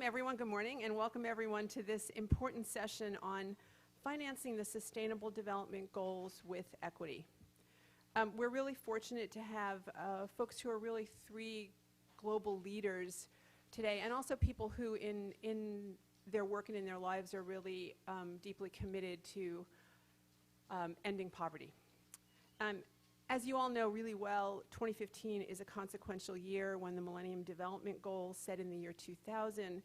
Welcome everyone, good morning, and welcome everyone to this important session on financing the Sustainable Development Goals with equity. We're really fortunate to have folks who are really three global leaders today, and also people who in their work and in their lives are really deeply committed to ending poverty. As you all know really well, 2015 is a consequential year when the Millennium Development Goals set in the year 2000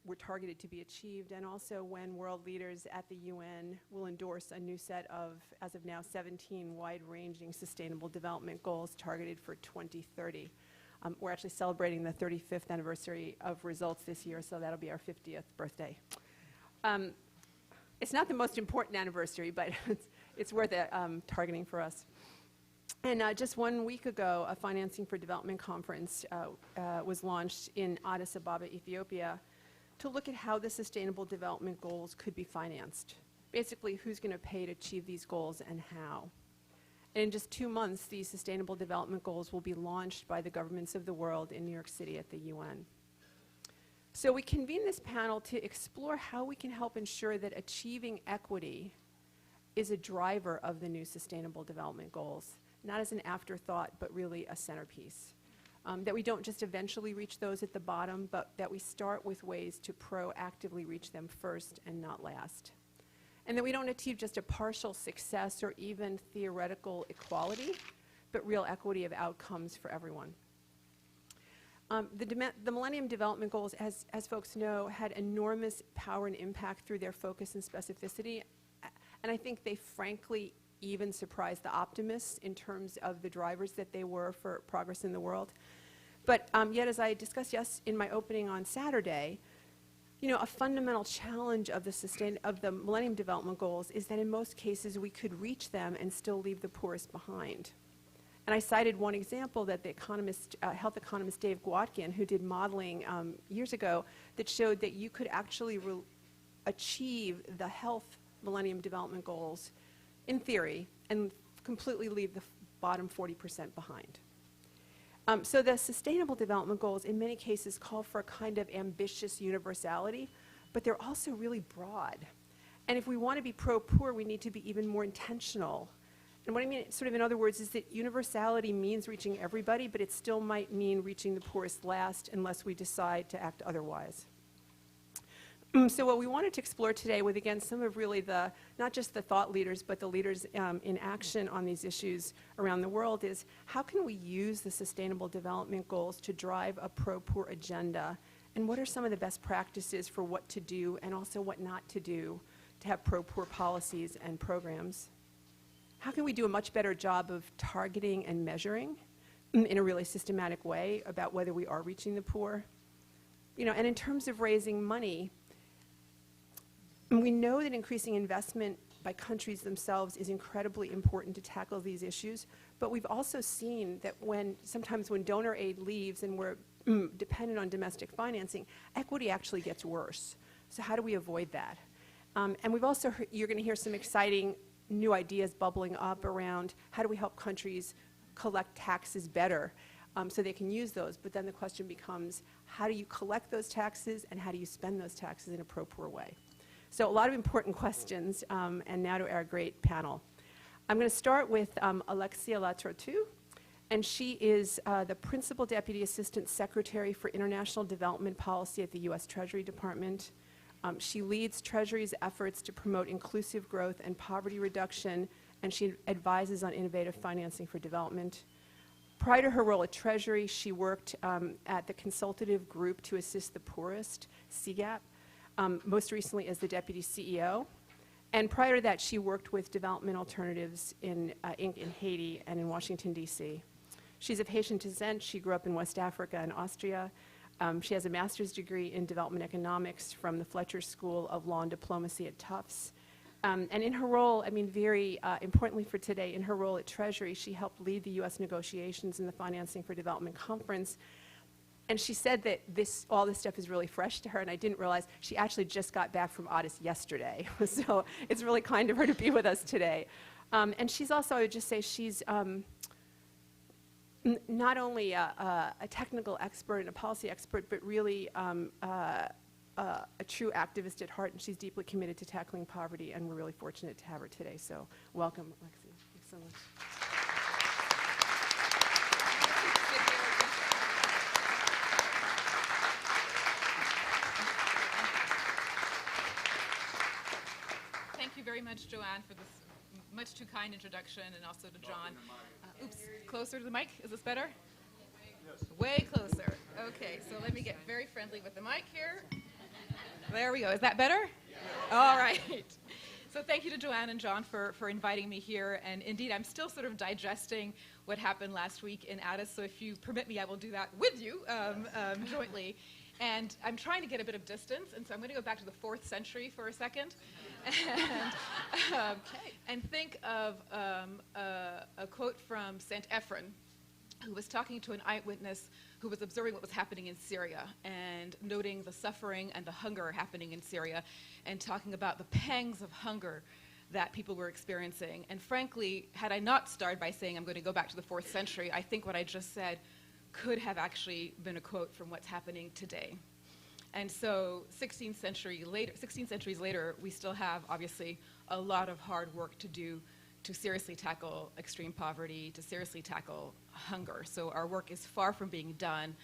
were targeted to be achieved, and also when world leaders at the UN will endorse a new set of, as of now, 17 wide-ranging Sustainable Development Goals targeted for 2030. We're actually celebrating the 35th anniversary of results this year, so that'll be our 50th birthday. It's not the most important anniversary, but it's worth it targeting for us. And just 1 week ago, a Financing for Development conference was launched in Addis Ababa, Ethiopia, to look at how the Sustainable Development Goals could be financed. Basically, who's going to pay to achieve these goals and how. And in just 2 months, these Sustainable Development Goals will be launched by the governments of the world in New York City at the UN. So we convened this panel to explore how we can help ensure that achieving equity is a driver of the new Sustainable Development Goals. Not as an afterthought, but really a centerpiece. That we don't just eventually reach those at the bottom, but that we start with ways to proactively reach them first and not last. And that we don't achieve just a partial success or even theoretical equality, but real equity of outcomes for everyone. The Millennium Development Goals, as folks know, had enormous power and impact through their focus and specificity. And I think they frankly even surprised the optimists in terms of the drivers that they were for progress in the world. But yet, as I discussed in my opening on Saturday, a fundamental challenge of the Millennium Development Goals is that in most cases we could reach them and still leave the poorest behind. And I cited one example that the health economist Dave Gwatkin, who did modeling years ago, that showed that you could actually achieve the health Millennium Development Goals in theory, and completely leave the bottom 40% behind. So the Sustainable Development Goals in many cases call for a kind of ambitious universality, but they're also really broad. And if we want to be pro-poor, we need to be even more intentional. And what I mean, sort of in other words, is that universality means reaching everybody, but it still might mean reaching the poorest last unless we decide to act otherwise. So what we wanted to explore today with, again, some of really not just the thought leaders, but the leaders in action on these issues around the world is how can we use the Sustainable Development Goals to drive a pro-poor agenda? And what are some of the best practices for what to do and also what not to do to have pro-poor policies and programs? How can we do a much better job of targeting and measuring in a really systematic way about whether we are reaching the poor? And in terms of raising money, we know that increasing investment by countries themselves is incredibly important to tackle these issues, but we've also seen that sometimes when donor aid leaves and we're dependent on domestic financing, equity actually gets worse. So how do we avoid that? And we've also you're going to hear some exciting new ideas bubbling up around how do we help countries collect taxes better so they can use those, but then the question becomes how do you collect those taxes and how do you spend those taxes in a pro-poor way? So a lot of important questions, and now to our great panel. I'm going to start with Alexia Latortu, and she is the Principal Deputy Assistant Secretary for International Development Policy at the U.S. Treasury Department. She leads Treasury's efforts to promote inclusive growth and poverty reduction, and she advises on innovative financing for development. Prior to her role at Treasury, she worked at the Consultative Group to Assist the Poorest, CGAP, most recently as the Deputy CEO. And prior to that, she worked with Development Alternatives Inc. in Haiti and in Washington, D.C. She's of Haitian descent. She grew up in West Africa and Austria. She has a master's degree in development economics from the Fletcher School of Law and Diplomacy at Tufts. And in her role, very importantly for today, in her role at Treasury, she helped lead the U.S. negotiations in the Financing for Development Conference. And she said that all this stuff is really fresh to her, and I didn't realize she actually just got back from Addis yesterday. So it's really kind of her to be with us today. And she's also, I would just say, she's not only a technical expert and a policy expert, but really a true activist at heart, and she's deeply committed to tackling poverty, and we're really fortunate to have her today. So welcome, Lexi. Thanks so much. Thank you very much, Joanne, for this much too kind introduction, and also to John. Oops, closer to the mic. Is this better? Yes. Way closer. Okay, so let me get very friendly with the mic here. There we go. Is that better? Yes. All right. So thank you to Joanne and John for inviting me here. And indeed, I'm still sort of digesting what happened last week in Addis. So if you permit me, I will do that with you jointly. And I'm trying to get a bit of distance, and so I'm going to go back to the 4th century for a second and think of a quote from St. Ephrem, who was talking to an eyewitness who was observing what was happening in Syria and noting the suffering and the hunger happening in Syria and talking about the pangs of hunger that people were experiencing. And frankly, had I not started by saying I'm going to go back to the 4th century, I think what I just said could have actually been a quote from what's happening today. And so 16 centuries later, we still have, obviously, a lot of hard work to do to seriously tackle extreme poverty, to seriously tackle hunger. So our work is far from being done.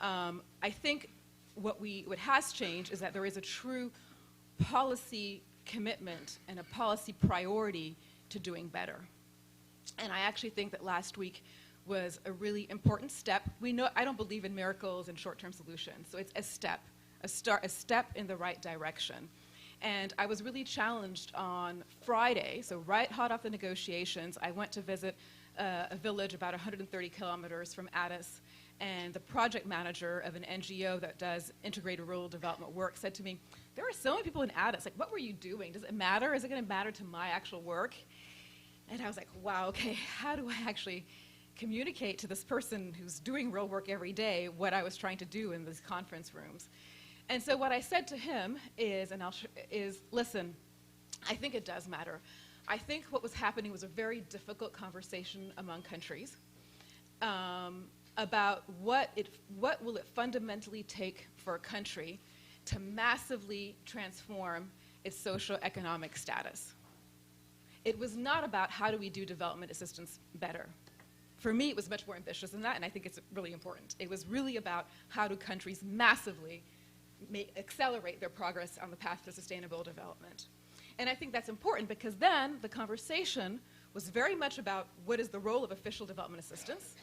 I think what has changed is that there is a true policy commitment and a policy priority to doing better. And I actually think that last week was a really important step. I don't believe in miracles and short-term solutions, so it's a step in the right direction. And I was really challenged on Friday, so right hot off the negotiations, I went to visit a village about 130 kilometers from Addis, and the project manager of an NGO that does integrated rural development work said to me, there are so many people in Addis, like, what were you doing? Does it matter? Is it going to matter to my actual work? And I was like, wow, okay, how do I actually communicate to this person who's doing real work every day what I was trying to do in these conference rooms? And so what I said to him is, listen, I think it does matter. I think what was happening was a very difficult conversation among countries about what will it fundamentally take for a country to massively transform its socioeconomic status. It was not about how do we do development assistance better. For me, it was much more ambitious than that, and I think it's really important. It was really about how do countries massively accelerate their progress on the path to sustainable development. And I think that's important because then the conversation was very much about what is the role of official development assistance.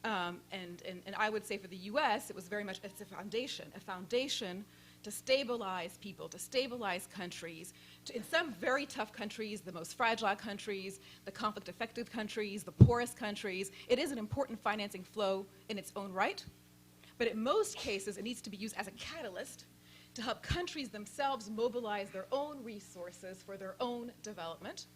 And I would say for the US, it was very much, it's a foundation to stabilize people, to stabilize countries. In some very tough countries, the most fragile countries, the conflict-affected countries, the poorest countries, it is an important financing flow in its own right. But in most cases, it needs to be used as a catalyst to help countries themselves mobilize their own resources for their own development.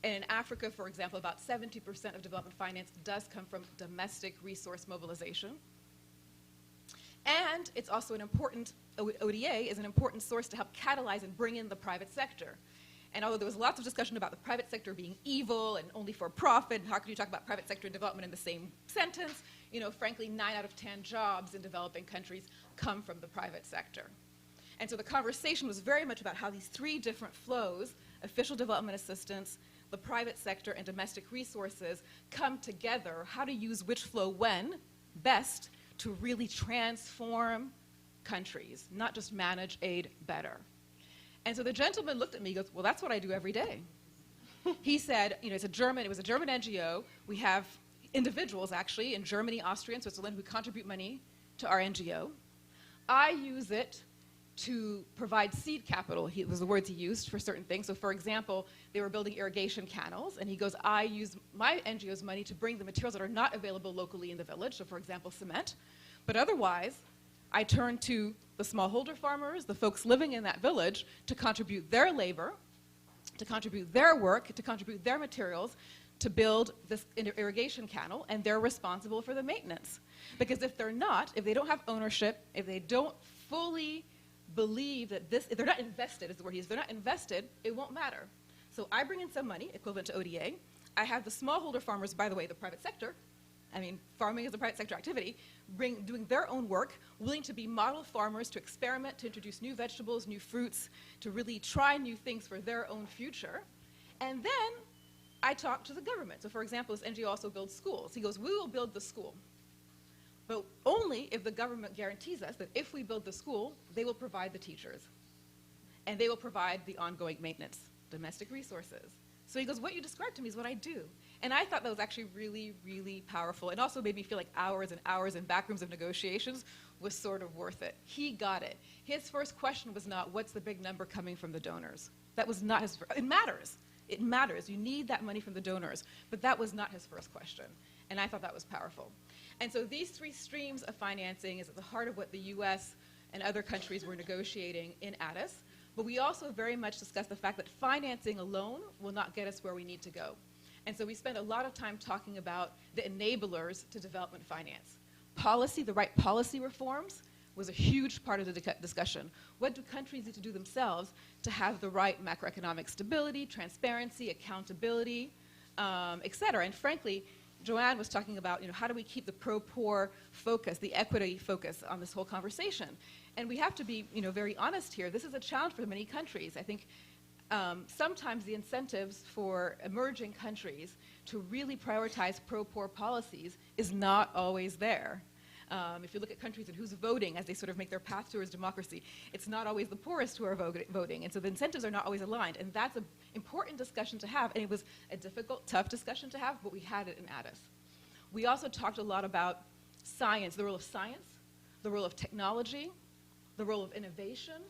And in Africa, for example, about 70% of development finance does come from domestic resource mobilization. And it's also an important, ODA is an important source to help catalyze and bring in the private sector. And although there was lots of discussion about the private sector being evil and only for profit, and how can you talk about private sector development in the same sentence, frankly, 9 out of 10 jobs in developing countries come from the private sector. And so the conversation was very much about how these 3 different flows, official development assistance, the private sector, and domestic resources, come together, how to use which flow when best to really transform countries, not just manage aid better. And so the gentleman looked at me and goes, well, that's what I do every day. He said, it was a German NGO. We have individuals, actually, in Germany, Austria, and Switzerland who contribute money to our NGO. I use it to provide seed capital, was the words he used for certain things. So for example, they were building irrigation canals, and he goes, I use my NGO's money to bring the materials that are not available locally in the village, so for example, cement. But otherwise, I turn to the smallholder farmers, the folks living in that village, to contribute their labor, to contribute their work, to contribute their materials, to build this irrigation canal, and they're responsible for the maintenance. Because if they're not, if they don't have ownership, if they don't fully believe that if they're not invested, is the word he used, if they're not invested, it won't matter. So I bring in some money, equivalent to ODA. I have the smallholder farmers, by the way, the private sector, I mean, farming is a private sector activity, doing their own work, willing to be model farmers, to experiment, to introduce new vegetables, new fruits, to really try new things for their own future. And then I talked to the government. So for example, this NGO also builds schools. He goes, we will build the school, but only if the government guarantees us that if we build the school, they will provide the teachers, and they will provide the ongoing maintenance, domestic resources. So he goes, what you described to me is what I do. And I thought that was actually really, really powerful. It also made me feel like hours and hours in backrooms of negotiations was sort of worth it. He got it. His first question was not, what's the big number coming from the donors? That was not his first. It matters. It matters. You need that money from the donors. But that was not his first question. And I thought that was powerful. And so these three streams of financing is at the heart of what the US and other countries were negotiating in Addis. But we also very much discussed the fact that financing alone will not get us where we need to go. And so we spent a lot of time talking about the enablers to development finance. Policy, the right policy reforms, was a huge part of the discussion. What do countries need to do themselves to have the right macroeconomic stability, transparency, accountability, et cetera? And frankly, Joanne was talking about, how do we keep the pro-poor focus, the equity focus on this whole conversation? And we have to be, very honest here. This is a challenge for many countries. I think sometimes the incentives for emerging countries to really prioritize pro-poor policies is not always there. If you look at countries and who's voting as they sort of make their path towards democracy, it's not always the poorest who are voting. And so the incentives are not always aligned. And that's an important discussion to have. And it was a difficult, tough discussion to have, but we had it in Addis. We also talked a lot about science, the role of science, the role of technology, the role of innovation,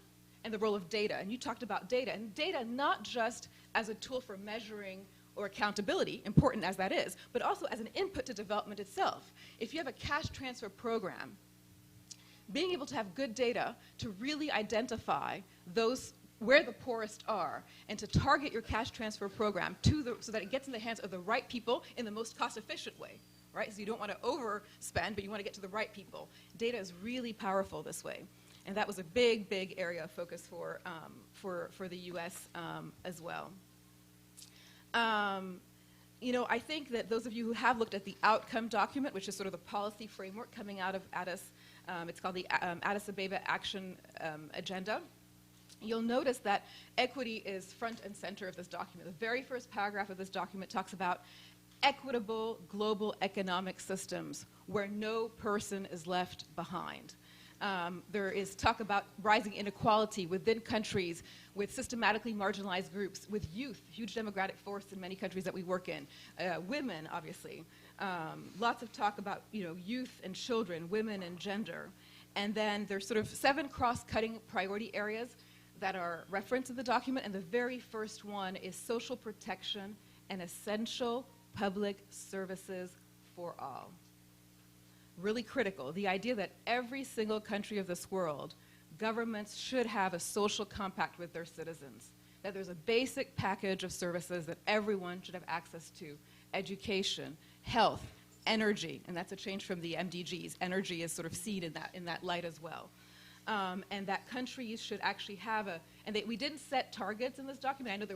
and the role of data. And you talked about data. And data not just as a tool for measuring or accountability, important as that is, but also as an input to development itself. If you have a cash transfer program, being able to have good data to really identify those where the poorest are and to target your cash transfer program so that it gets in the hands of the right people in the most cost-efficient way, right? So you don't want to overspend, but you want to get to the right people. Data is really powerful this way. And that was a big, big area of focus for the US as well. I think that those of you who have looked at the outcome document, which is sort of the policy framework coming out of Addis, it's called the Addis Ababa Action Agenda, you'll notice that equity is front and center of this document. The very first paragraph of this document talks about equitable global economic systems where no person is left behind. There is talk about rising inequality within countries, with systematically marginalized groups, with youth, huge demographic force in many countries that we work in, women, obviously. Lots of talk about youth and children, women and gender. And then there's sort of 7 cross-cutting priority areas that are referenced in the document, and the very first one is social protection and essential public services for all. Really critical, the idea that every single country of this world, governments should have a social compact with their citizens, that there's a basic package of services that everyone should have access to: education, health, energy, and that's a change from the MDGs. Energy is sort of seen in that light as well. And that countries should actually have we didn't set targets in this document.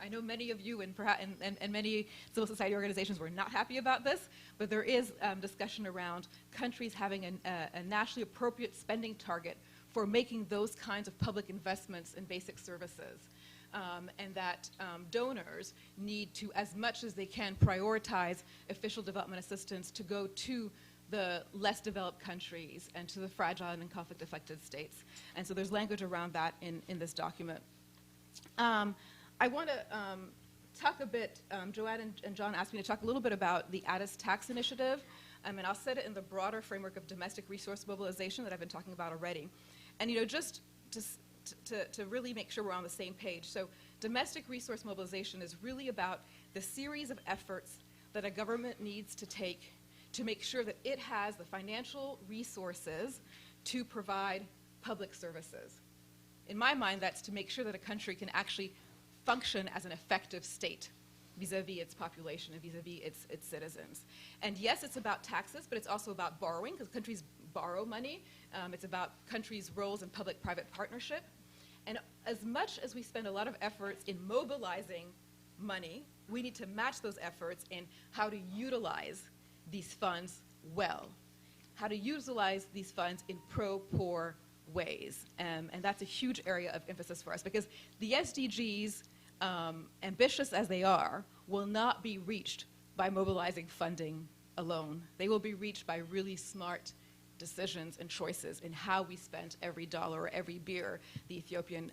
I know many of you and many civil society organizations were not happy about this, but there is discussion around countries having a nationally appropriate spending target for making those kinds of public investments in basic services. And that donors need to, as much as they can, prioritize official development assistance to go to the less developed countries and to the fragile and conflict-affected states. And so there's language around that in this document. I want to talk a bit, Joanne and John asked me to talk a little bit about the Addis Tax Initiative, and I'll set it in the broader framework of domestic resource mobilization that I've been talking about already. And just to really make sure we're on the same page. So domestic resource mobilization is really about the series of efforts that a government needs to take to make sure that it has the financial resources to provide public services. In my mind, that's to make sure that a country can actually function as an effective state vis-a-vis its population and vis-a-vis its citizens. And yes, it's about taxes, but it's also about borrowing, because countries borrow money. It's about countries' roles in public-private partnership. And as much as we spend a lot of efforts in mobilizing money, we need to match those efforts in how to utilize these funds well, how to utilize these funds in pro-poor ways. And that's a huge area of emphasis for us, because the SDGs, ambitious as they are, will not be reached by mobilizing funding alone. They will be reached by really smart decisions and choices in how we spend every dollar or every beer, the Ethiopian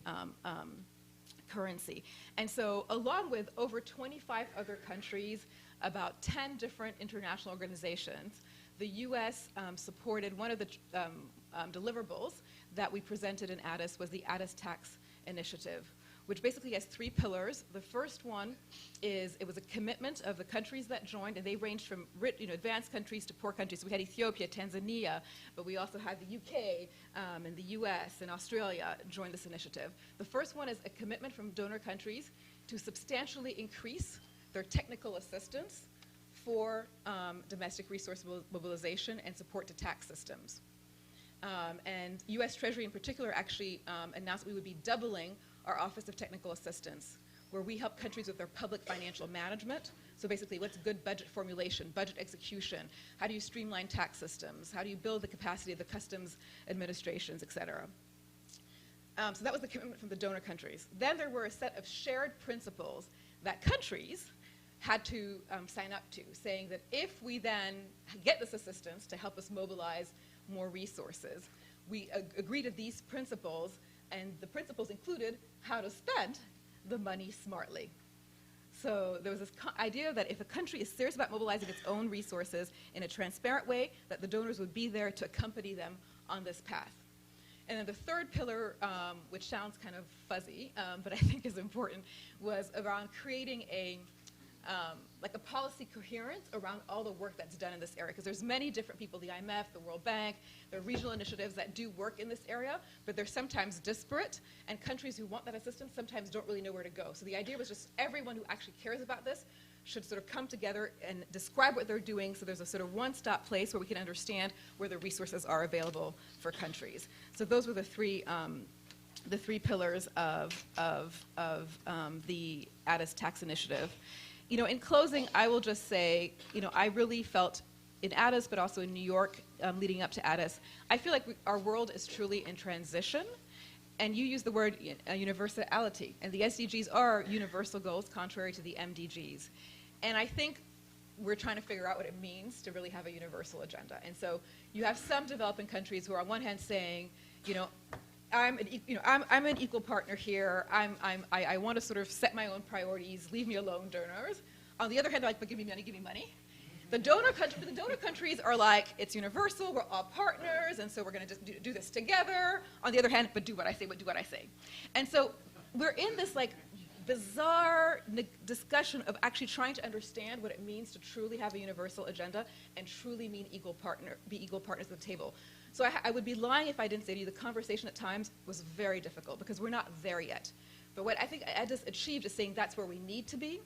currency. And so, along with over 25 other countries, about 10 different international organizations, the U.S. supported one of the deliverables that we presented in Addis was the Addis Tax Initiative, which basically has 3 pillars. The first one is, it was a commitment of the countries that joined, and they ranged from advanced countries to poor countries. So we had Ethiopia, Tanzania, but we also had the UK and the US and Australia join this initiative. The first one is a commitment from donor countries to substantially increase their technical assistance for domestic resource mobilization and support to tax systems. And US Treasury in particular actually announced we would be doubling our Office of Technical Assistance, where we help countries with their public financial management. So basically, what's good budget formulation, budget execution, how do you streamline tax systems, how do you build the capacity of the customs administrations, et cetera. So that was the commitment from the donor countries. Then there were a set of shared principles that countries had to sign up to, saying that if we then get this assistance to help us mobilize more resources, we agree to these principles, and the principles included how to spend the money smartly. So there was this idea that if a country is serious about mobilizing its own resources in a transparent way, that the donors would be there to accompany them on this path. And then the third pillar, which sounds kind of fuzzy, but I think is important, was around creating a policy coherence around all the work that's done in this area. Because there's many different people, the IMF, the World Bank, the regional initiatives that do work in this area, but they're sometimes disparate, and countries who want that assistance sometimes don't really know where to go. So the idea was just everyone who actually cares about this should sort of come together and describe what they're doing, so there's a sort of one-stop place where we can understand where the resources are available for countries. So those were the three pillars of the Addis Tax Initiative. In closing, I will just say, I really felt in Addis, but also in New York, leading up to Addis, I feel like our world is truly in transition. And you use the word universality, and the SDGs are universal goals, contrary to the MDGs. And I think we're trying to figure out what it means to really have a universal agenda. And so you have some developing countries who are on one hand saying, I'm an equal partner here. I want to sort of set my own priorities. Leave me alone, donors. On the other hand, they're like, but give me money, give me money. The donor countries are like, it's universal. We're all partners, and so we're going to just do this together. On the other hand, but do what I say. But do what I say. And so we're in this bizarre discussion of actually trying to understand what it means to truly have a universal agenda and truly be equal partners at the table. So I would be lying if I didn't say to you the conversation at times was very difficult because we're not there yet. But what I think Addis achieved is saying that's where we need to be,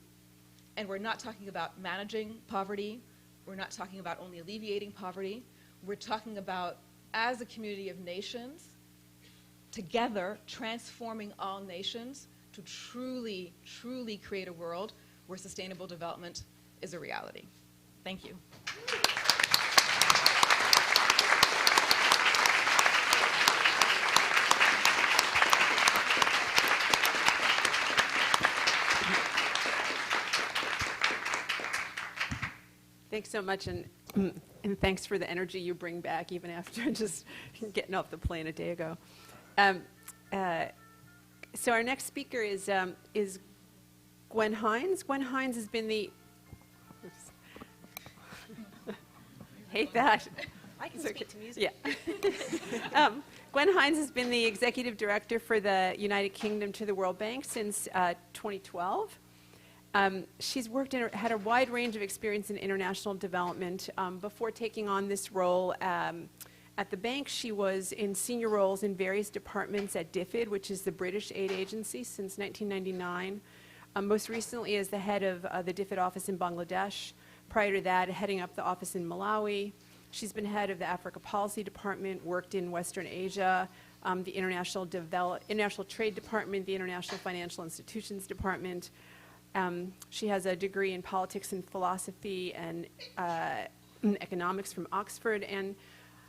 and we're not talking about managing poverty. We're not talking about only alleviating poverty. We're talking about, as a community of nations, together transforming all nations to truly, truly create a world where sustainable development is a reality. Thank you. Thanks so much, and thanks for the energy you bring back even after just getting off the plane a day ago. So our next speaker is Gwen Hines. Gwen Hines has been the... Hate that. I can speak to music. Yeah. Gwen Hines has been the executive director for the United Kingdom to the World Bank since 2012. She's had a wide range of experience in international development. Before taking on this role at the bank, she was in senior roles in various departments at DFID, which is the British aid agency, since 1999. Most recently as the head of the DFID office in Bangladesh. Prior to that, heading up the office in Malawi. She's been head of the Africa Policy Department, worked in Western Asia, the International Trade Department, the International Financial Institutions Department. She has a degree in politics and philosophy and economics from Oxford. And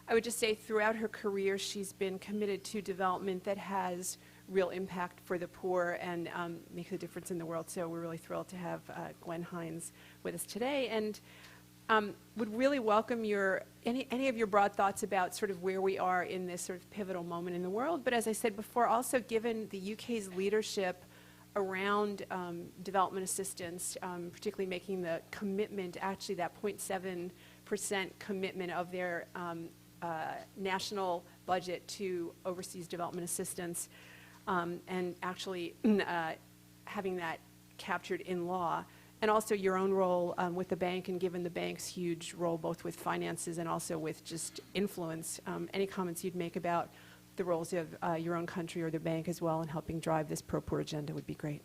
I would just say throughout her career, she's been committed to development that has real impact for the poor and makes a difference in the world. So we're really thrilled to have Gwen Hines with us today. And would really welcome any of your broad thoughts about sort of where we are in this sort of pivotal moment in the world. But as I said before, also given the UK's leadership around development assistance, particularly making the commitment, actually that 0.7% commitment of their national budget to overseas development assistance, and actually having that captured in law. And also your own role with the bank, and given the bank's huge role both with finances and also with just influence. Any comments you'd make about the roles of your own country or the bank as well in helping drive this pro-poor agenda would be great.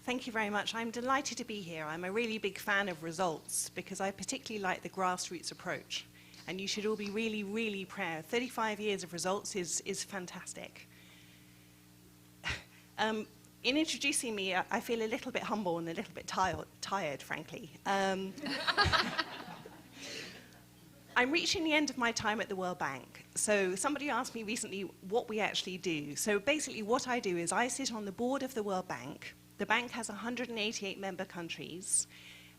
Thank you very much. I'm delighted to be here. I'm a really big fan of results because I particularly like the grassroots approach. And you should all be really, really proud. 35 years of results is fantastic. In introducing me, I feel a little bit humble and a little bit tired, frankly. I'm reaching the end of my time at the World Bank. So somebody asked me recently what we actually do. So basically what I do is I sit on the board of the World Bank. The bank has 188 member countries,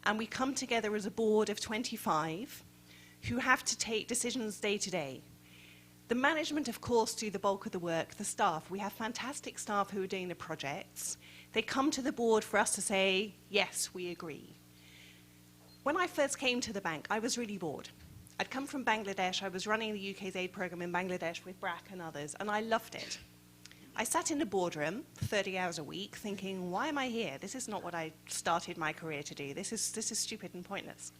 and we come together as a board of 25 who have to take decisions day to day. The management, of course, do the bulk of the work, the staff. We have fantastic staff who are doing the projects. They come to the board for us to say, yes, we agree. When I first came to the bank, I was really bored. I'd come from Bangladesh. I was running the UK's aid program in Bangladesh with BRAC and others, and I loved it. I sat in the boardroom 30 hours a week thinking, why am I here? This is not what I started my career to do. This is stupid and pointless.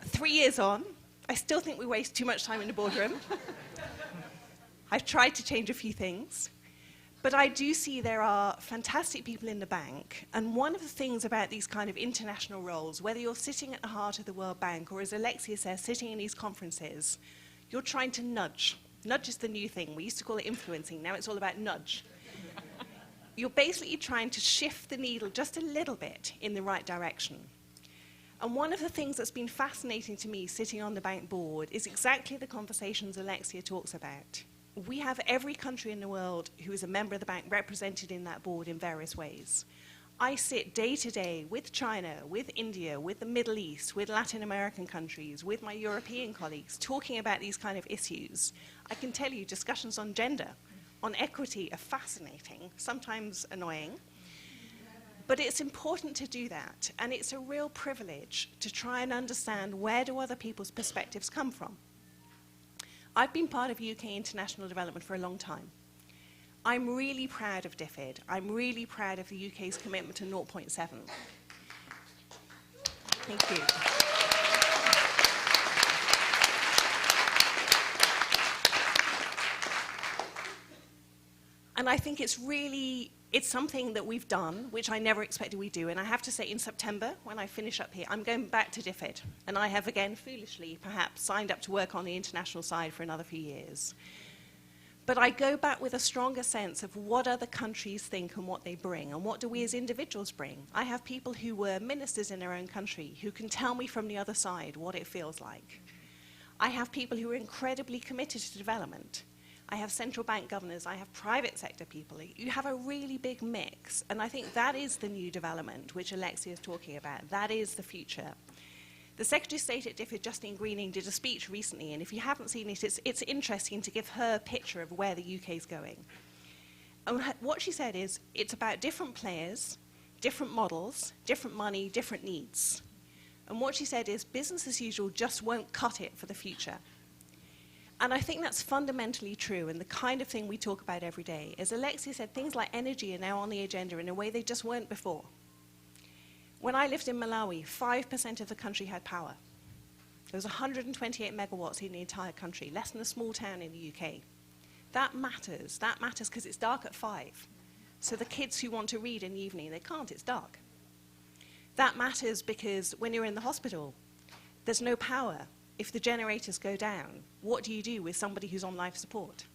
3 years on, I still think we waste too much time in the boardroom. I've tried to change a few things, but I do see there are fantastic people in the bank, and one of the things about these kind of international roles, whether you're sitting at the heart of the World Bank or, as Alexia says, sitting in these conferences, you're trying to nudge. Nudge is the new thing. We used to call it influencing. Now it's all about nudge. You're basically trying to shift the needle just a little bit in the right direction. And one of the things that's been fascinating to me sitting on the bank board is exactly the conversations Alexia talks about. We have every country in the world who is a member of the bank represented in that board in various ways. I sit day to day with China, with India, with the Middle East, with Latin American countries, with my European colleagues, talking about these kind of issues. I can tell you discussions on gender, on equity are fascinating, sometimes annoying. But it's important to do that, and it's a real privilege to try and understand where do other people's perspectives come from. I've been part of UK international development for a long time. I'm really proud of DFID. I'm really proud of the UK's commitment to 0.7. Thank you. And I think it's something that we've done, which I never expected we'd do. And I have to say, in September, when I finish up here, I'm going back to DFID. And I have, again, foolishly, perhaps, signed up to work on the international side for another few years. But I go back with a stronger sense of what other countries think and what they bring, and what do we as individuals bring. I have people who were ministers in their own country who can tell me from the other side what it feels like. I have people who are incredibly committed to development. I have central bank governors, I have private sector people. You have a really big mix, and I think that is the new development which Alexia is talking about. That is the future. The Secretary of State at DFID, Justine Greening, did a speech recently, and if you haven't seen it, it's interesting to give her picture of where the UK is going. And what she said is, it's about different players, different models, different money, different needs. And what she said is, business as usual just won't cut it for the future. And I think that's fundamentally true, and the kind of thing we talk about every day. As Alexia said, things like energy are now on the agenda in a way they just weren't before. When I lived in Malawi, 5% of the country had power. There was 128 megawatts in the entire country, less than a small town in the UK. That matters. That matters because it's dark at 5. So the kids who want to read in the evening, they can't, it's dark. That matters because when you're in the hospital, there's no power. If the generators go down, what do you do with somebody who's on life support?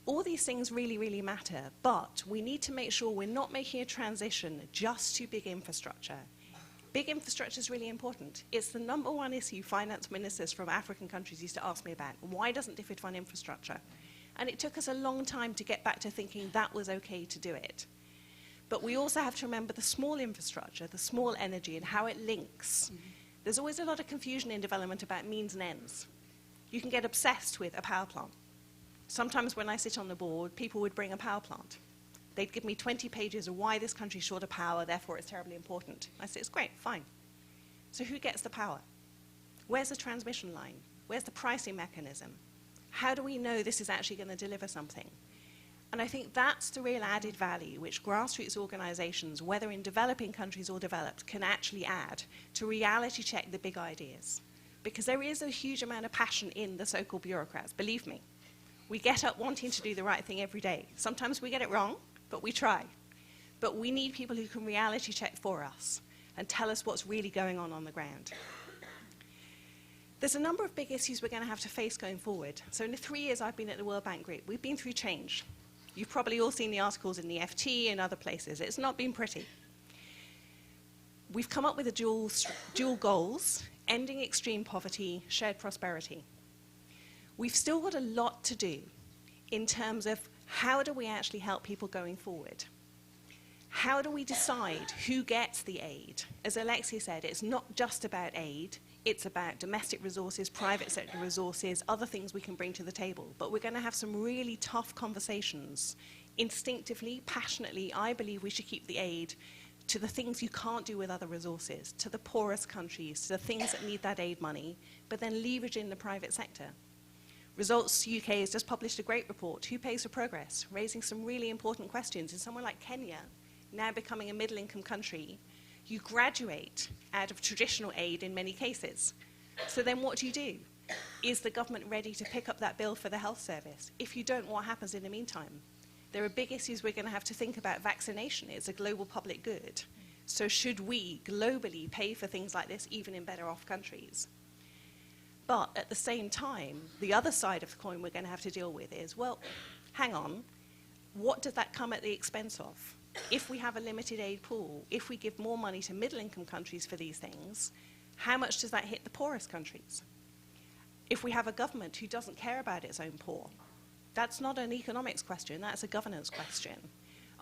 All these things really, really matter, but we need to make sure we're not making a transition just to big infrastructure. Big infrastructure is really important. It's the number one issue finance ministers from African countries used to ask me about. Why doesn't DFID fund infrastructure? And it took us a long time to get back to thinking that was okay to do it. But we also have to remember the small infrastructure, the small energy, and how it links. There's always a lot of confusion in development about means and ends. You can get obsessed with a power plant. Sometimes when I sit on the board, people would bring a power plant. They'd give me 20 pages of why this country's short of power, therefore it's terribly important. I say, it's great, fine. So who gets the power? Where's the transmission line? Where's the pricing mechanism? How do we know this is actually going to deliver something? And I think that's the real added value which grassroots organizations, whether in developing countries or developed, can actually add to reality check the big ideas. Because there is a huge amount of passion in the so-called bureaucrats, believe me. We get up wanting to do the right thing every day. Sometimes we get it wrong, but we try. But we need people who can reality check for us and tell us what's really going on the ground. There's a number of big issues we're going to have to face going forward. So in the 3 years I've been at the World Bank Group, we've been through change. You've probably all seen the articles in the FT and other places. It's not been pretty. We've come up with a dual goals, ending extreme poverty, shared prosperity. We've still got a lot to do in terms of how do we actually help people going forward? How do we decide who gets the aid? As Alexia said, it's not just about aid. It's about domestic resources, private sector resources, other things we can bring to the table. But we're going to have some really tough conversations. Instinctively, passionately, I believe we should keep the aid to the things you can't do with other resources, to the poorest countries, to the things that need that aid money, but then leverage in the private sector. Results UK has just published a great report, Who Pays for Progress, raising some really important questions. In somewhere like Kenya, now becoming a middle-income country, you graduate out of traditional aid in many cases. So then what do? Is the government ready to pick up that bill for the health service? If you don't, what happens in the meantime? There are big issues we're going to have to think about. Vaccination is a global public good. So should we globally pay for things like this, even in better off countries? But at the same time, the other side of the coin we're going to have to deal with is, well, hang on, what does that come at the expense of? If we have a limited aid pool, if we give more money to middle-income countries for these things, how much does that hit the poorest countries? If we have a government who doesn't care about its own poor, that's not an economics question, that's a governance question.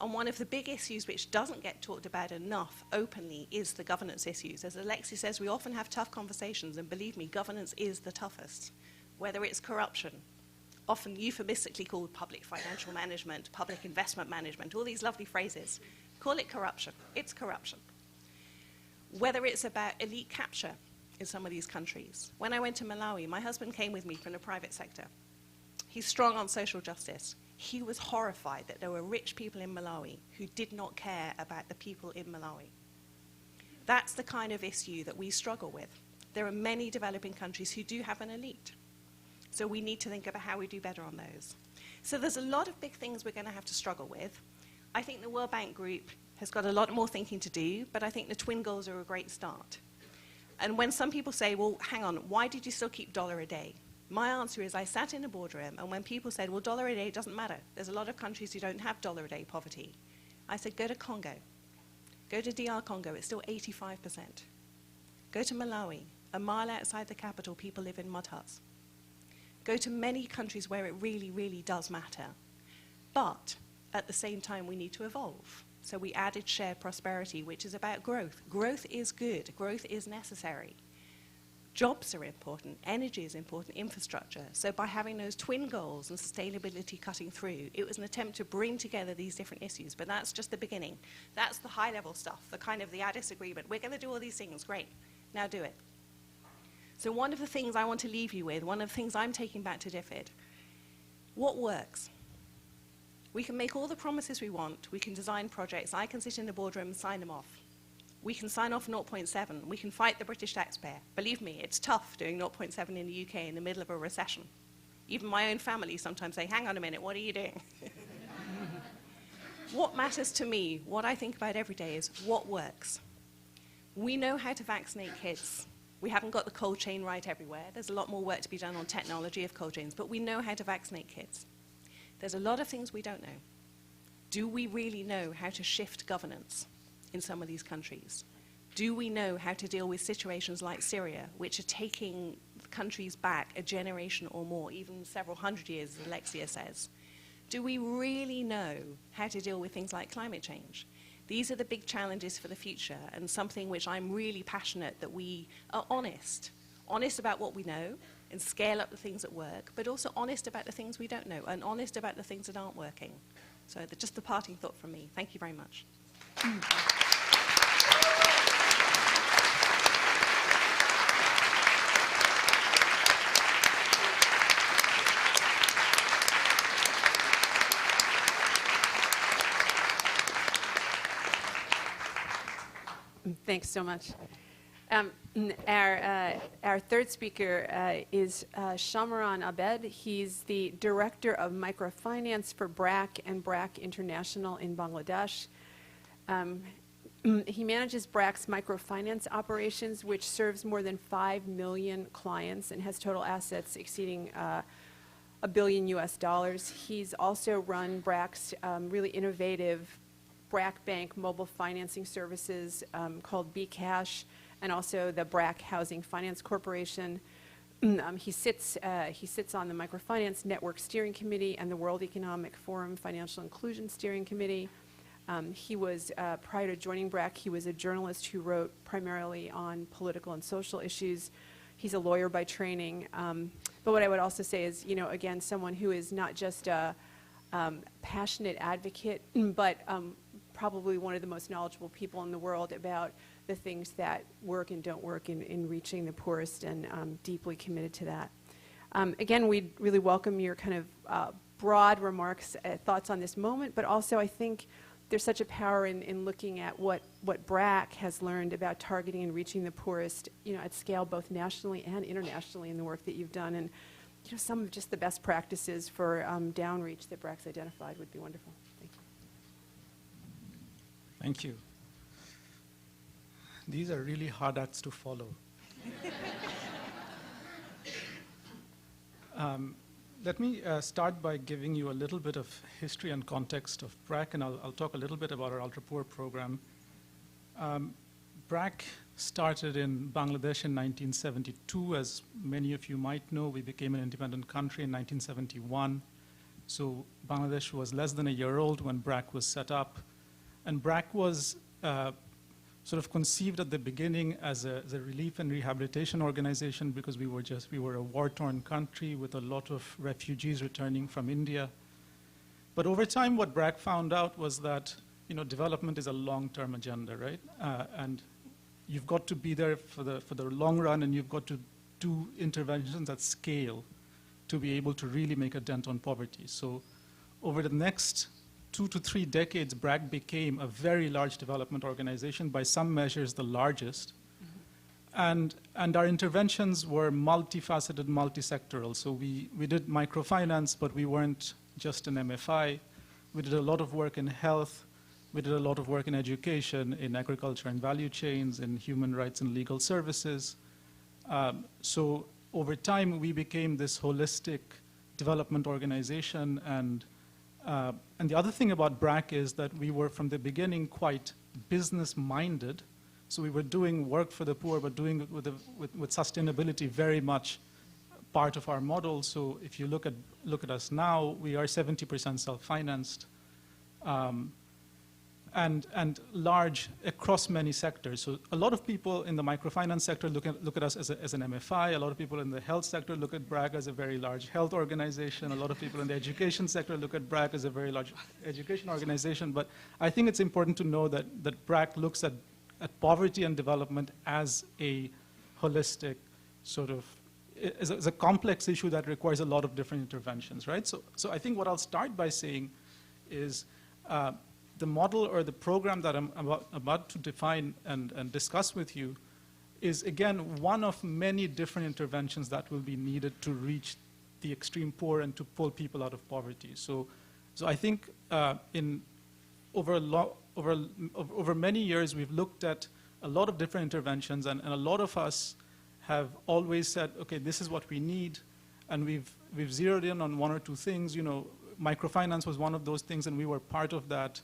And one of the big issues which doesn't get talked about enough openly is the governance issues. As Alexi says, we often have tough conversations, and believe me, governance is the toughest. Whether it's corruption, often euphemistically called public financial management, public investment management, all these lovely phrases. Call it corruption. It's corruption. Whether it's about elite capture in some of these countries. When I went to Malawi, my husband came with me from the private sector. He's strong on social justice. He was horrified that there were rich people in Malawi who did not care about the people in Malawi. That's the kind of issue that we struggle with. There are many developing countries who do have an elite. So we need to think about how we do better on those. So there's a lot of big things we're going to have to struggle with. I think the World Bank Group has got a lot more thinking to do, but I think the twin goals are a great start. And when some people say, well, hang on, why did you still keep $1 a day? My answer is I sat in a boardroom, and when people said, well, $1 a day doesn't matter. There's a lot of countries who don't have $1 a day poverty. I said, go to Congo. Go to DR Congo, it's still 85%. Go to Malawi. A mile outside the capital, people live in mud huts. Go to many countries where it really, really does matter. But at the same time, we need to evolve. So we added shared prosperity, which is about growth. Growth is good. Growth is necessary. Jobs are important. Energy is important. Infrastructure. So by having those twin goals and sustainability cutting through, it was an attempt to bring together these different issues. But that's just the beginning. That's the high-level stuff, the kind of the Addis Agreement. We're going to do all these things. Great. Now do it. So one of the things I want to leave you with, one of the things I'm taking back to DFID, what works? We can make all the promises we want. We can design projects. I can sit in the boardroom and sign them off. We can sign off 0.7. We can fight the British taxpayer. Believe me, it's tough doing 0.7 in the UK in the middle of a recession. Even my own family sometimes say, hang on a minute, what are you doing? What matters to me, what I think about every day is what works. We know how to vaccinate kids. We haven't got the cold chain right everywhere. There's a lot more work to be done on technology of cold chains, but we know how to vaccinate kids. There's a lot of things we don't know. Do we really know how to shift governance in some of these countries? Do we know how to deal with situations like Syria, which are taking countries back a generation or more, even several hundred years, as Alexia says? Do we really know how to deal with things like climate change? These are the big challenges for the future, and something which I'm really passionate that we are honest about what we know and scale up the things that work, but also honest about the things we don't know and honest about the things that aren't working. So just the parting thought from me. Thank you very much. Thanks so much. Our third speaker is Shamaran Abed. He's the Director of Microfinance for BRAC and BRAC International in Bangladesh. He manages BRAC's microfinance operations, which serves more than 5 million clients and has total assets exceeding $1 billion US. He's also run BRAC's really innovative BRAC Bank mobile financing services called bCash, and also the BRAC Housing Finance Corporation. He sits on the Microfinance Network Steering Committee and the World Economic Forum Financial Inclusion Steering Committee. He was, prior to joining BRAC, he was a journalist who wrote primarily on political and social issues. He's a lawyer by training. But what I would also say is, you know, again, someone who is not just a passionate advocate, but probably one of the most knowledgeable people in the world about the things that work and don't work in reaching the poorest, and deeply committed to that. Again, we'd really welcome your kind of broad remarks, thoughts on this moment, but also I think there's such a power in looking at what BRAC has learned about targeting and reaching the poorest, you know, at scale both nationally and internationally in the work that you've done. And you know, some of just the best practices for downreach that BRAC's identified would be wonderful. Thank you. Thank you. These are really hard acts to follow. Let me start by giving you a little bit of history and context of BRAC, and I'll talk a little bit about our ultra-poor program. BRAC started in Bangladesh in 1972. As many of you might know, we became an independent country in 1971. So Bangladesh was less than a year old when BRAC was set up. And BRAC was sort of conceived at the beginning as a relief and rehabilitation organization, because we were a war-torn country with a lot of refugees returning from India. But over time, what BRAC found out was that, you know, development is a long-term agenda, right? And you've got to be there for the long run, and you've got to do interventions at scale to be able to really make a dent on poverty. So over the next 2 to 3 decades, BRAC became a very large development organization, by some measures the largest. And our interventions were multifaceted, multi-sectoral. So we did microfinance, but we weren't just an MFI. We did a lot of work in health. We did a lot of work in education, in agriculture and value chains, in human rights and legal services. So over time, we became this holistic development organization. And the other thing about BRAC is that we were from the beginning quite business-minded. So we were doing work for the poor, but doing it with sustainability very much part of our model. So if you look at us now, we are 70% self-financed, and large across many sectors. So a lot of people in the microfinance sector look at us as an MFI. A lot of people in the health sector look at BRAC as a very large health organization. A lot of people in the education sector look at BRAC as a very large education organization. But I think it's important to know that BRAC looks at poverty and development as a holistic sort of, as a complex issue that requires a lot of different interventions, right? So I think what I'll start by saying is the model or the program that I'm about to define and discuss with you is, again, one of many different interventions that will be needed to reach the extreme poor and to pull people out of poverty. So I think over many years, we've looked at a lot of different interventions, and a lot of us have always said, okay, this is what we need, and we've zeroed in on 1 or 2 things. You know, microfinance was one of those things, and we were part of that.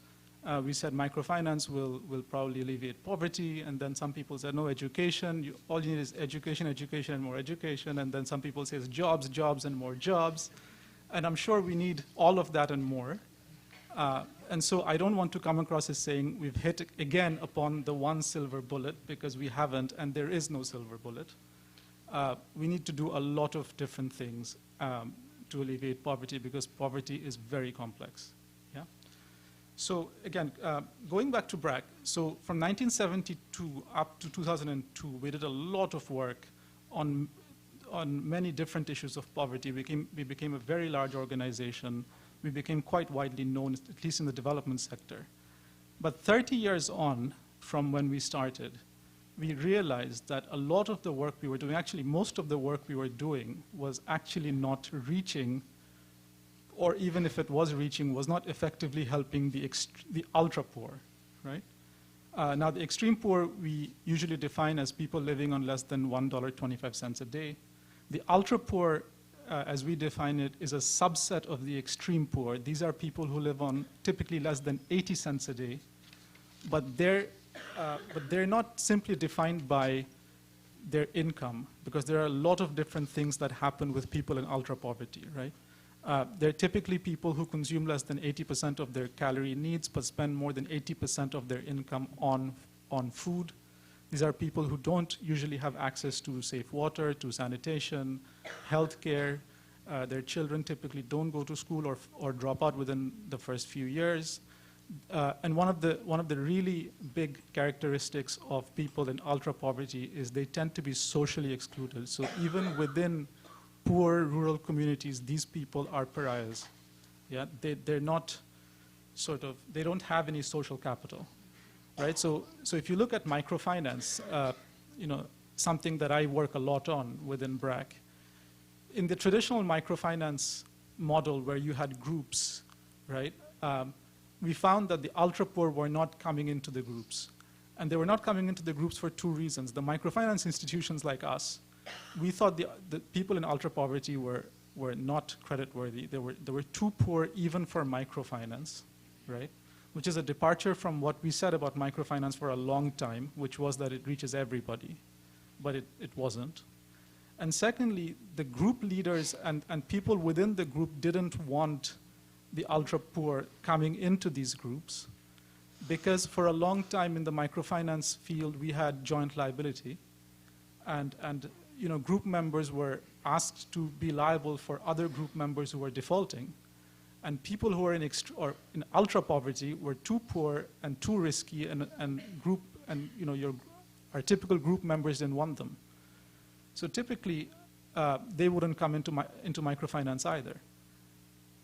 We said microfinance will probably alleviate poverty, and then some people said, no, education, all you need is education, education, and more education, and then some people say it's jobs, jobs, and more jobs. And I'm sure we need all of that and more. And so I don't want to come across as saying we've hit again upon the one silver bullet, because we haven't, and there is no silver bullet. We need to do a lot of different things to alleviate poverty, because poverty is very complex. Yeah. So again, going back to BRAC, so from 1972 up to 2002, we did a lot of work on many different issues of poverty. We became a very large organization. We became quite widely known, at least in the development sector. But 30 years on from when we started, we realized that a lot of the work we were doing, actually most of the work we were doing, was actually not reaching, or even if it was reaching, was not effectively helping the ultra poor, right? Now the extreme poor we usually define as people living on less than $1.25 a day. The ultra poor, as we define it, is a subset of the extreme poor. These are people who live on typically less than 80 cents a day, but they're not simply defined by their income, because there are a lot of different things that happen with people in ultra poverty, right? They're typically people who consume less than 80% of their calorie needs, but spend more than 80% of their income on food. These are people who don't usually have access to safe water, to sanitation, healthcare. Their children typically don't go to school or drop out within the first few years. And one of the really big characteristics of people in ultra poverty is they tend to be socially excluded. So even within poor rural communities, these people are pariahs. Yeah, they're not they don't have any social capital. Right, so if you look at microfinance, something that I work a lot on within BRAC, in the traditional microfinance model where you had groups, right, we found that the ultra poor were not coming into the groups. And they were not coming into the groups for two reasons. The microfinance institutions like us, we thought the people in ultra poverty were not creditworthy. They were too poor even for microfinance, right? Which is a departure from what we said about microfinance for a long time, which was that it reaches everybody, but it wasn't. And secondly, the group leaders and people within the group didn't want the ultra poor coming into these groups, because for a long time in the microfinance field, we had joint liability, and group members were asked to be liable for other group members who were defaulting. And people who are in ultra poverty were too poor and too risky, our typical group members didn't want them. So typically, they wouldn't come into microfinance either.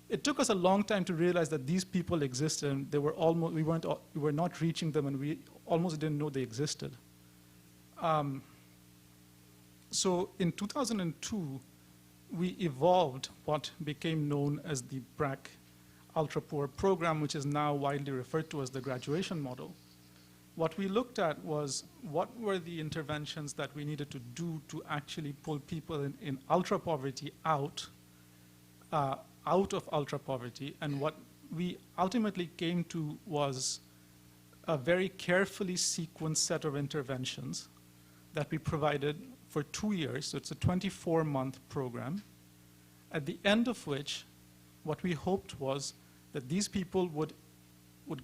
It took us a long time to realize that these people existed, and we were not reaching them, and we almost didn't know they existed. So in 2002. We evolved what became known as the BRAC Ultra Poor program, which is now widely referred to as the graduation model. What we looked at was what were the interventions that we needed to do to actually pull people in ultra poverty out of ultra poverty, and what we ultimately came to was a very carefully sequenced set of interventions that we provided for 2 years, so it's a 24-month program, at the end of which what we hoped was that these people would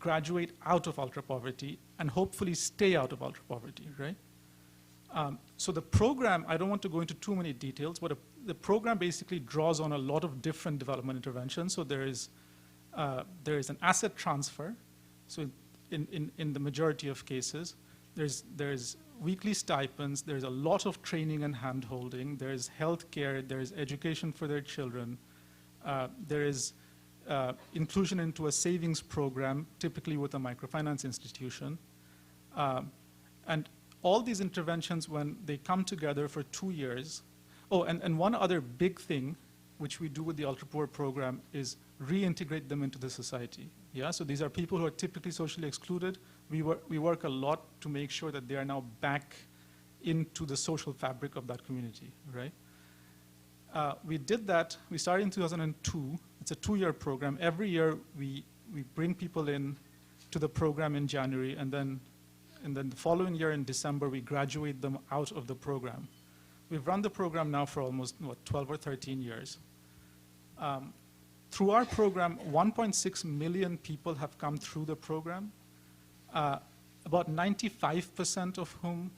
graduate out of ultra poverty and hopefully stay out of ultra poverty, right? So the program, I don't want to go into too many details, but the program basically draws on a lot of different development interventions. So there is an asset transfer, so in the majority of cases, there's weekly stipends, there's a lot of training and hand-holding, there's health care, there's education for their children, there is inclusion into a savings program, typically with a microfinance institution. And all these interventions, when they come together for 2 years, and one other big thing which we do with the Ultra Poor program is reintegrate them into the society. Yeah, so these are people who are typically socially excluded. We work a lot to make sure that they are now back into the social fabric of that community, right? We did that, we started in 2002. It's a 2-year program. Every year we bring people in to the program in January, and then the following year in December, we graduate them out of the program. We've run the program now for almost, 12 or 13 years. Through our program, 1.6 million people have come through the program, about 95% of whom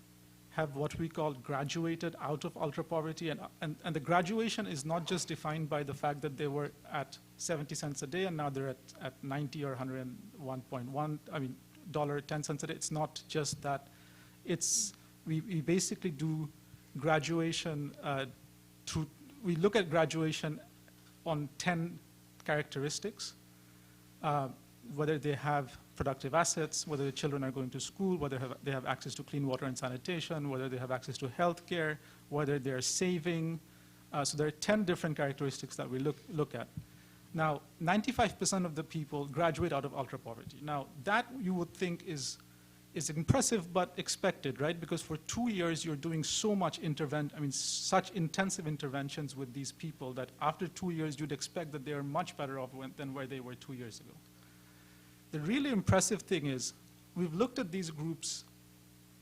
have what we call graduated out of ultra poverty. And the graduation is not just defined by the fact that they were at 70 cents a day and now they're at 90 or 101.1, $10 a day. It's not just that. We basically do graduation we look at graduation on 10 characteristics, whether they have productive assets, whether the children are going to school, whether they have access to clean water and sanitation, whether they have access to health care, whether they're saving. So there are 10 different characteristics that we look at. Now, 95% of the people graduate out of ultra poverty. Now, that you would think is impressive but expected, right? Because for 2 years you're doing so much such intensive interventions with these people that after 2 years you'd expect that they are much better off than where they were 2 years ago. The really impressive thing is we've looked at these groups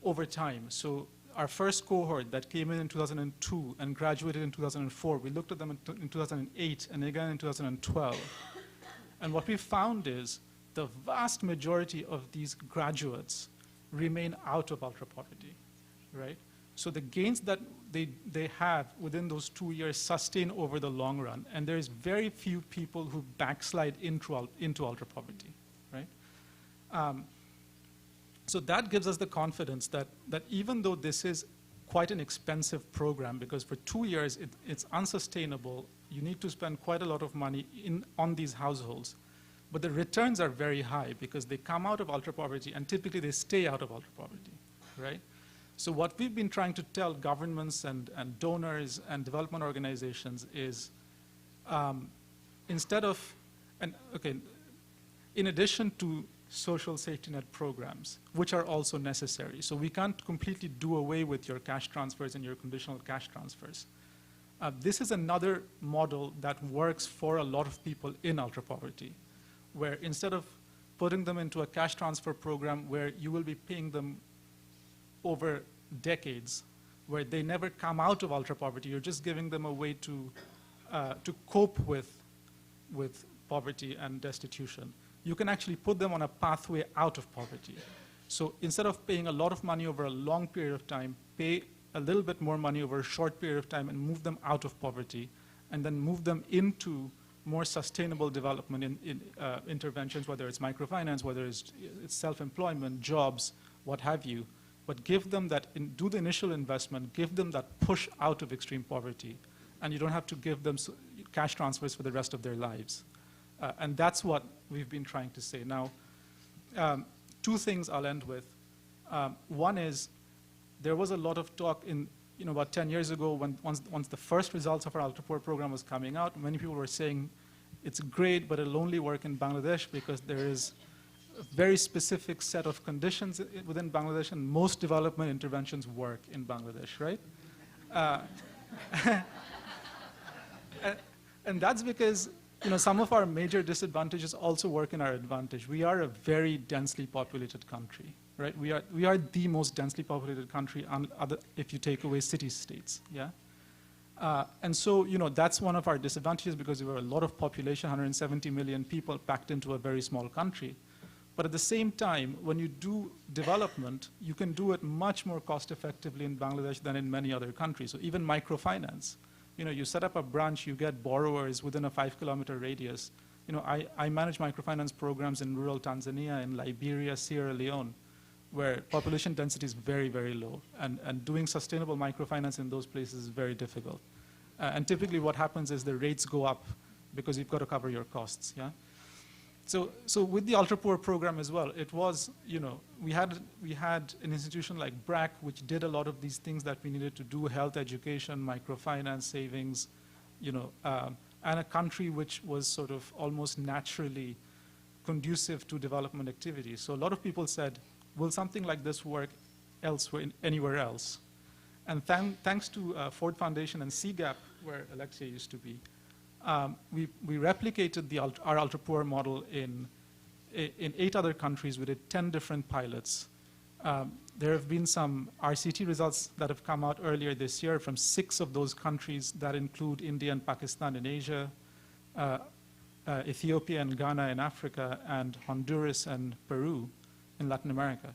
over time. So our first cohort that came in 2002 and graduated in 2004, we looked at them in 2008 and again in 2012. And what we found is the vast majority of these graduates remain out of ultra poverty, right? So the gains that they have within those 2 years sustain over the long run, and there's very few people who backslide into ultra poverty, right? So that gives us the confidence that even though this is quite an expensive program, because for 2 years it's unsustainable, you need to spend quite a lot of money on these households. But the returns are very high because they come out of ultra poverty and typically they stay out of ultra poverty, right? So what we've been trying to tell governments and donors and development organizations is in addition to social safety net programs, which are also necessary. So we can't completely do away with your cash transfers and your conditional cash transfers. This is another model that works for a lot of people in ultra poverty, where instead of putting them into a cash transfer program where you will be paying them over decades, where they never come out of ultra poverty, you're just giving them a way to cope with poverty and destitution. You can actually put them on a pathway out of poverty. So instead of paying a lot of money over a long period of time, pay a little bit more money over a short period of time and move them out of poverty, and then move them into more sustainable development interventions, whether it's microfinance, whether it's self-employment, jobs, what have you. But give them that, do the initial investment, give them that push out of extreme poverty, and you don't have to give them cash transfers for the rest of their lives. And that's what we've been trying to say. Now, two things I'll end with. One is, there was a lot of talk about 10 years ago once the first results of our Ultra Poor program was coming out, many people were saying, it's great, but it'll only work in Bangladesh because there is a very specific set of conditions within Bangladesh, and most development interventions work in Bangladesh, right? And that's because some of our major disadvantages also work in our advantage. We are a very densely populated country, right? We are the most densely populated country if you take away city-states, yeah? And so, that's one of our disadvantages because we have a lot of population, 170 million people packed into a very small country. But at the same time, when you do development, you can do it much more cost-effectively in Bangladesh than in many other countries. So even microfinance. You set up a branch, you get borrowers within a 5-kilometer radius. I manage microfinance programs in rural Tanzania, in Liberia, Sierra Leone, where population density is very, very low. And doing sustainable microfinance in those places is very difficult. And typically what happens is the rates go up because you've got to cover your costs, yeah? So with the Ultra Poor program as well, it was, we had an institution like BRAC, which did a lot of these things that we needed to do, health education, microfinance, savings, and a country which was sort of almost naturally conducive to development activities. So a lot of people said, will something like this work anywhere else? And thanks to Ford Foundation and CGAP, where Alexia used to be, we replicated our Ultra Poor model in in 8 other countries, we did 10 different pilots. There have been some RCT results that have come out earlier this year from 6 of those countries that include India and Pakistan in Asia, Ethiopia and Ghana in Africa, and Honduras and Peru in Latin America.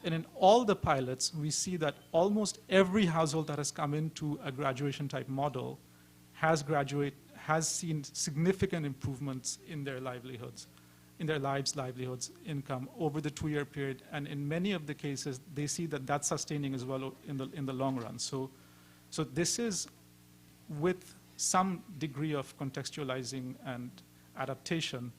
And in all the pilots, we see that almost every household that has come into a graduation type model has seen significant improvements in their livelihoods, in their livelihoods, income over the 2-year period. And in many of the cases, they see that that's sustaining as well in the long run. So this is with some degree of contextualizing and adaptation,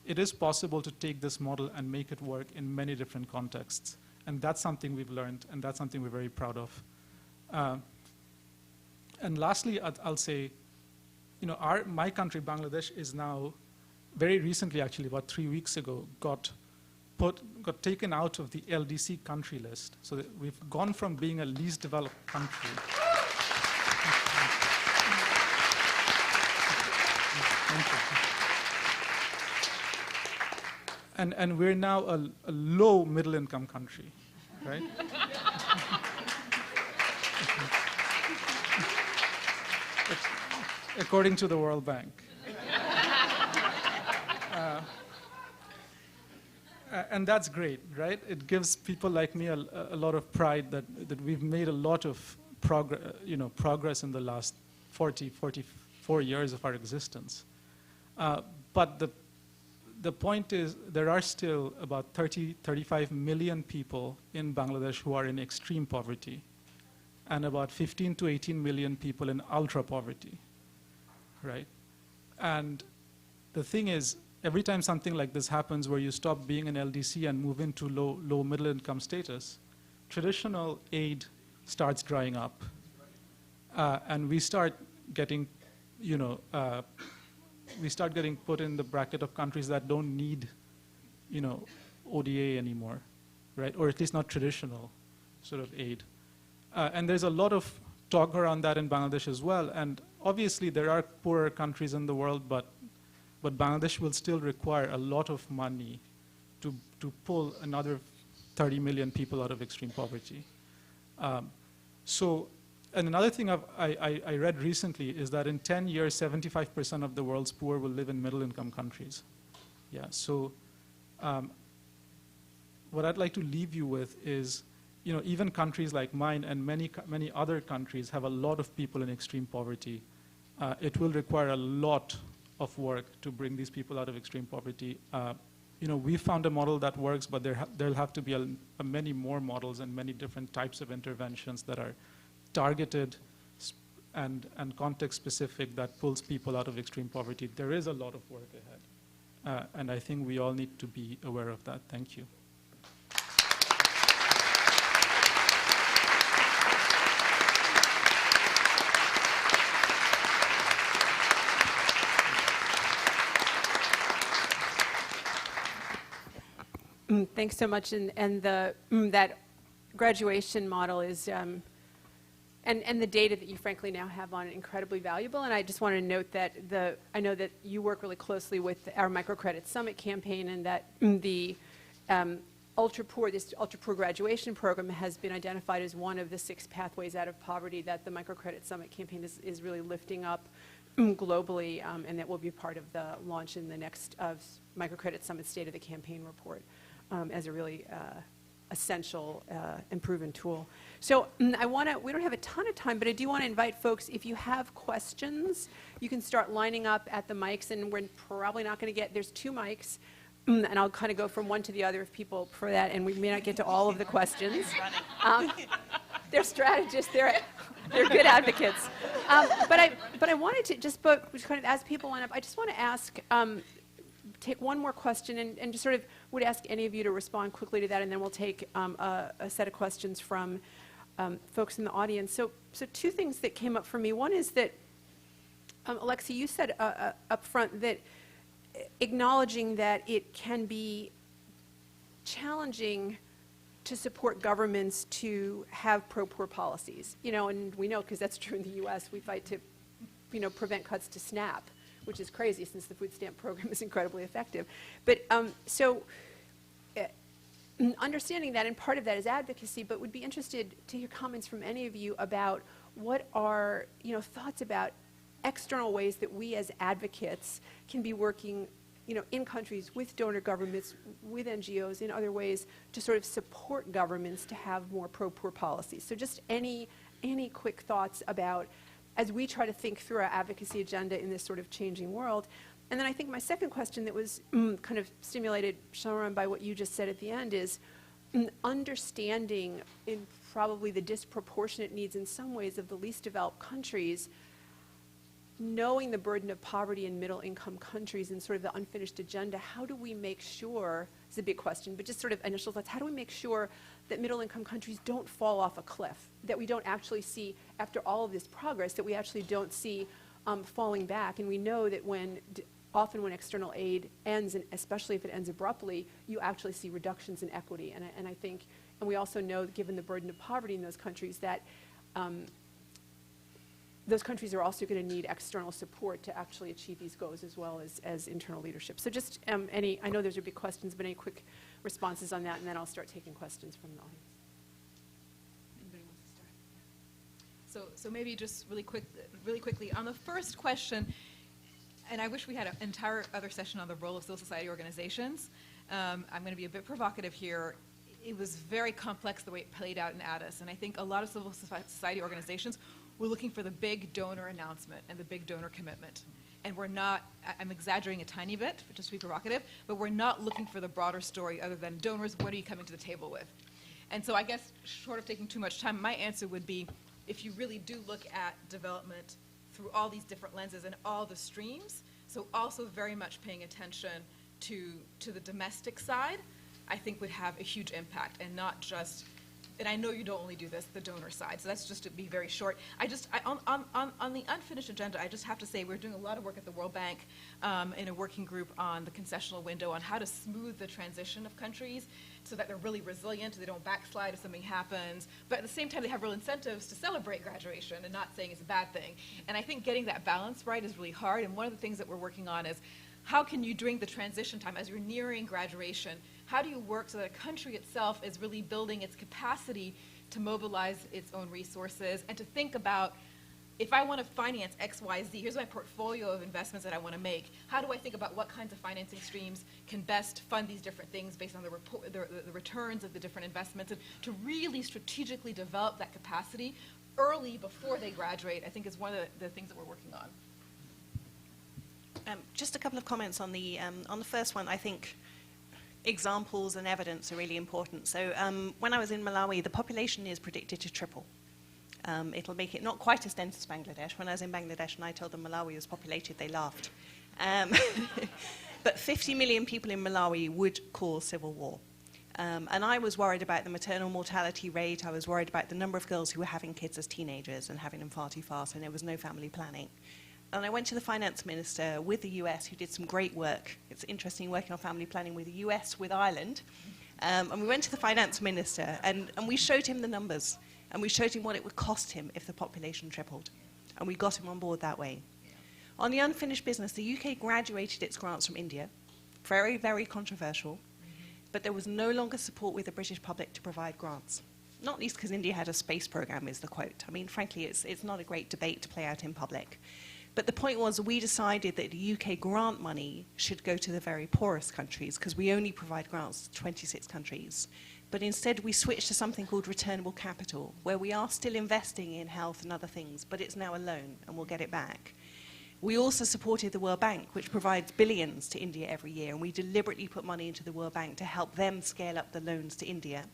it is possible to take this model and make it work in many different contexts. And that's something we've learned, and that's something we're very proud of. And lastly, I'll say, my country, Bangladesh, is now, very recently, actually, about 3 weeks ago, got taken out of the LDC country list. So that we've gone from being a least developed country. Thank you. And we're now a low middle income country, right? According to the World Bank. And that's great, right? It gives people like me a lot of pride that we've made a lot of progress in the last 44 years of our existence. But the point is, there are still about 35 million people in Bangladesh who are in extreme poverty, and about 15 to 18 million people in ultra poverty, right? And the thing is, every time something like this happens where you stop being an LDC and move into low middle income status, traditional aid starts drying up. And we start getting, we start getting put in the bracket of countries that don't need, ODA anymore, right? Or at least not traditional sort of aid. And there's a lot of talk around that in Bangladesh as well. And obviously there are poorer countries in the world, but Bangladesh will still require a lot of money to pull another 30 million people out of extreme poverty. And another thing I read recently is that in 10 years, 75% of the world's poor will live in middle-income countries. Yeah, so what I'd like to leave you with is, even countries like mine and many other countries have a lot of people in extreme poverty. It will require a lot of work to bring these people out of extreme poverty. We found a model that works, but there'll have to be many more models and many different types of interventions that are targeted and context-specific that pulls people out of extreme poverty. There is a lot of work ahead. And I think we all need to be aware of that. Thank you. Thanks so much. And that graduation model is, and the data that you frankly now have on it, incredibly valuable. And I just want to note that I know that you work really closely with our Microcredit Summit campaign, and that the this ultra poor graduation program has been identified as one of the 6 pathways out of poverty that the Microcredit Summit campaign is really lifting up globally, and that will be part of the launch in the next Microcredit Summit State of the Campaign report as a really essential and proven tool. So we don't have a ton of time, but I do want to invite folks, if you have questions, you can start lining up at the mics, and we're probably not going to there's 2 mics, and I'll kind of go from one to the other if people prefer that, and we may not get to all of the questions. They're strategists, they're good advocates. But I wanted to just kind of, as people line up, I just want to ask, take one more question, and just sort of would ask any of you to respond quickly to that, and then we'll take a set of questions from folks in the audience. So 2 things that came up for me. One is that, Alexi, you said up front that acknowledging that it can be challenging to support governments to have pro-poor policies. And we know, because that's true in the U.S., we fight to, prevent cuts to SNAP, which is crazy since the food stamp program is incredibly effective. But understanding that, and part of that is advocacy, but would be interested to hear comments from any of you about what are, thoughts about external ways that we as advocates can be working, in countries with donor governments, with NGOs, in other ways to sort of support governments to have more pro-poor policies. So just any quick thoughts about, as we try to think through our advocacy agenda in this sort of changing world. And then I think my second question that was kind of stimulated, Sharon, by what you just said at the end is understanding in probably the disproportionate needs in some ways of the least developed countries, knowing the burden of poverty in middle income countries and sort of the unfinished agenda. How do we make sure, it's a big question, but just sort of initial thoughts, how do we make sure that middle income countries don't fall off a cliff, that we don't actually see, after all of this progress, that we actually don't see falling back? And we know that often when external aid ends, and especially if it ends abruptly, you actually see reductions in equity. And I think, and we also know, given the burden of poverty in those countries, that those countries are also going to need external support to actually achieve these goals as well as internal leadership. So just I know those are big questions, but any quick responses on that, and then I'll start taking questions from the audience. Anybody wants to start? So maybe just really quickly, on the first question, and I wish we had an entire other session on the role of civil society organizations. I'm going to be a bit provocative here. It was very complex the way it played out in Addis, and I think a lot of civil society organizations were looking for the big donor announcement and the big donor commitment. And we're not, I'm exaggerating a tiny bit, just to be provocative, but we're not looking for the broader story other than donors, what are you coming to the table with? And so I guess, short of taking too much time, my answer would be, if you really do look at development through all these different lenses and all the streams, so also very much paying attention to the domestic side, I think would have a huge impact, and not just, and I know you don't only do this, the donor side, so that's just to be very short. On the unfinished agenda, I just have to say we're doing a lot of work at the World Bank in a working group on the concessional window on how to smooth the transition of countries so that they're really resilient, they don't backslide if something happens, but at the same time they have real incentives to celebrate graduation and not saying it's a bad thing. And I think getting that balance right is really hard, and one of the things that we're working on is how can you, during the transition time, as you're nearing graduation, how do you work so that a country itself is really building its capacity to mobilize its own resources and to think about, if I want to finance X, Y, Z, here's my portfolio of investments that I want to make. How do I think about what kinds of financing streams can best fund these different things based on the returns of the different investments, and to really strategically develop that capacity early before they graduate, I think is one of the things that we're working on. Just a couple of comments on the first one. I think examples and evidence are really important. So when I was in Malawi, the population is predicted to triple. It'll make it not quite as dense as Bangladesh. When I was in Bangladesh and I told them Malawi was populated, they laughed. But 50 million people in Malawi would cause civil war. And I was worried about the maternal mortality rate. I was worried about the number of girls who were having kids as teenagers and having them far too fast, and there was no family planning. And I went to the finance minister with the US, who did some great work. It's interesting working on family planning with the US, with Ireland. And we went to the finance minister, and we showed him the numbers. And we showed him what it would cost him if the population tripled. And we got him on board that way. Yeah. On the unfinished business, the UK graduated its grants from India. Very, very controversial. Mm-hmm. But there was no longer support with the British public to provide grants. Not least because India had a space program, is the quote. I mean, frankly, it's not a great debate to play out in public. But the point was, we decided that the UK grant money should go to the very poorest countries, because we only provide grants to 26 countries. But instead, we switched to something called returnable capital, where we are still investing in health and other things, but it's now a loan, and we'll get it back. We also supported the World Bank, which provides billions to India every year, and we deliberately put money into the World Bank to help them scale up the loans to India.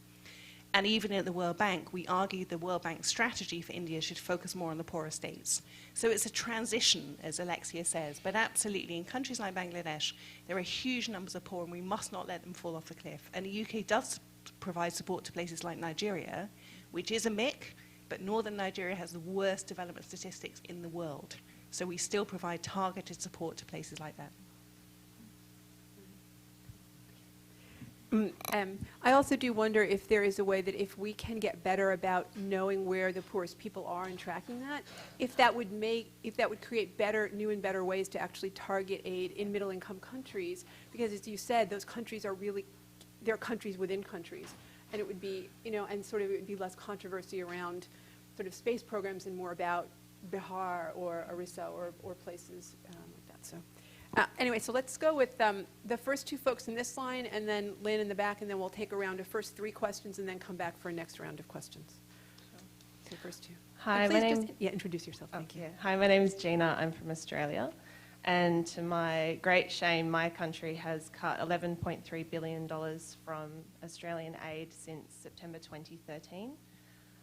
And even at the World Bank, we argued the World Bank strategy for India should focus more on the poorer states. So it's a transition, as Alexia says, but absolutely, in countries like Bangladesh, there are huge numbers of poor, and we must not let them fall off the cliff. And the UK does provide support to places like Nigeria, which is a MIC, but northern Nigeria has the worst development statistics in the world. So we still provide targeted support to places like that. I also do wonder if there is a way that if we can get better about knowing where the poorest people are and tracking that, if that would create new and better ways to actually target aid in middle-income countries, because as you said, those countries are really, they're countries within countries, and it would be, and sort of it would be less controversy around sort of space programs and more about Bihar or Orissa or places like that. So. Anyway, so let's go with the first two folks in this line, and then Lynn in the back, and then we'll take a round of first 3 questions, and then come back for a next round of questions. So first 2. Hi, Please my name. introduce yourself. Thank you. Hi, my name is Gina. I'm from Australia, and to my great shame, my country has cut $11.3 billion from Australian aid since September 2013,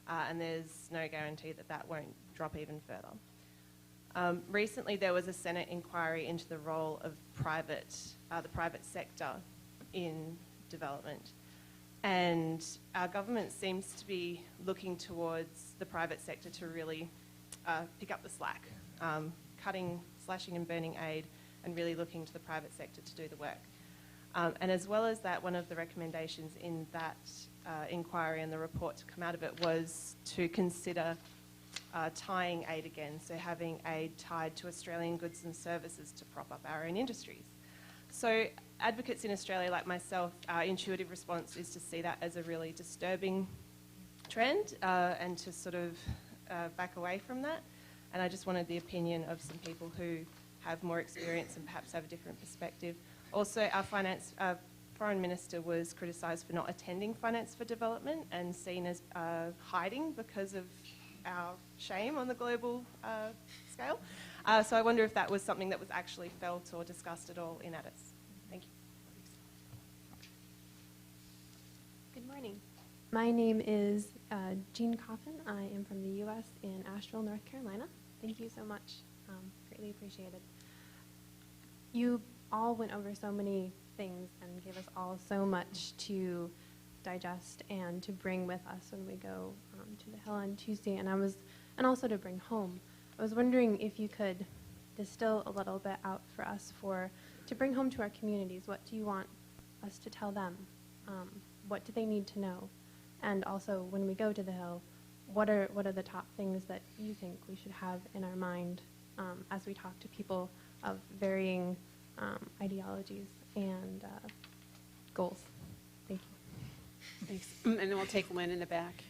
and there's no guarantee that that won't drop even further. Recently, there was a Senate inquiry into the role of the private sector in development. And our government seems to be looking towards the private sector to really pick up the slack, slashing and burning aid, and really looking to the private sector to do the work. And as well as that, one of the recommendations in that inquiry and the report to come out of it was to consider tying aid again, so having aid tied to Australian goods and services to prop up our own industries. So advocates in Australia like myself, our intuitive response is to see that as a really disturbing trend and to sort of back away from that. And I just wanted the opinion of some people who have more experience and perhaps have a different perspective. Also, our foreign minister was criticised for not attending Finance for Development and seen as hiding because of our shame on the global scale. So I wonder if that was something that was actually felt or discussed at all in Addis. Thank you. Good morning. My name is Jean Coffin. I am from the U.S. in Asheville, North Carolina. Thank you so much. Greatly appreciated. You all went over so many things and gave us all so much to digest and to bring with us when we go to the Hill on Tuesday, and also to bring home. I was wondering if you could distill a little bit out for us to bring home to our communities. What do you want us to tell them? What do they need to know? And also, when we go to the Hill, what are the top things that you think we should have in our mind as we talk to people of varying ideologies and goals? Thank you. Thanks. And then we'll take Lynn in the back.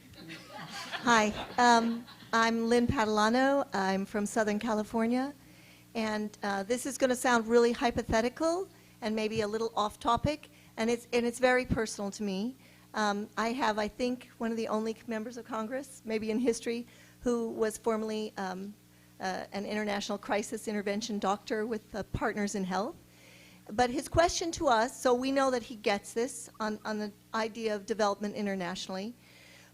Hi, I'm Lynn Padalano. I'm from Southern California, and this is going to sound really hypothetical and maybe a little off topic, and it's very personal to me. I think, one of the only members of Congress, maybe in history, who was formerly an international crisis intervention doctor with Partners in Health. But his question to us, so we know that he gets this on the idea of development internationally,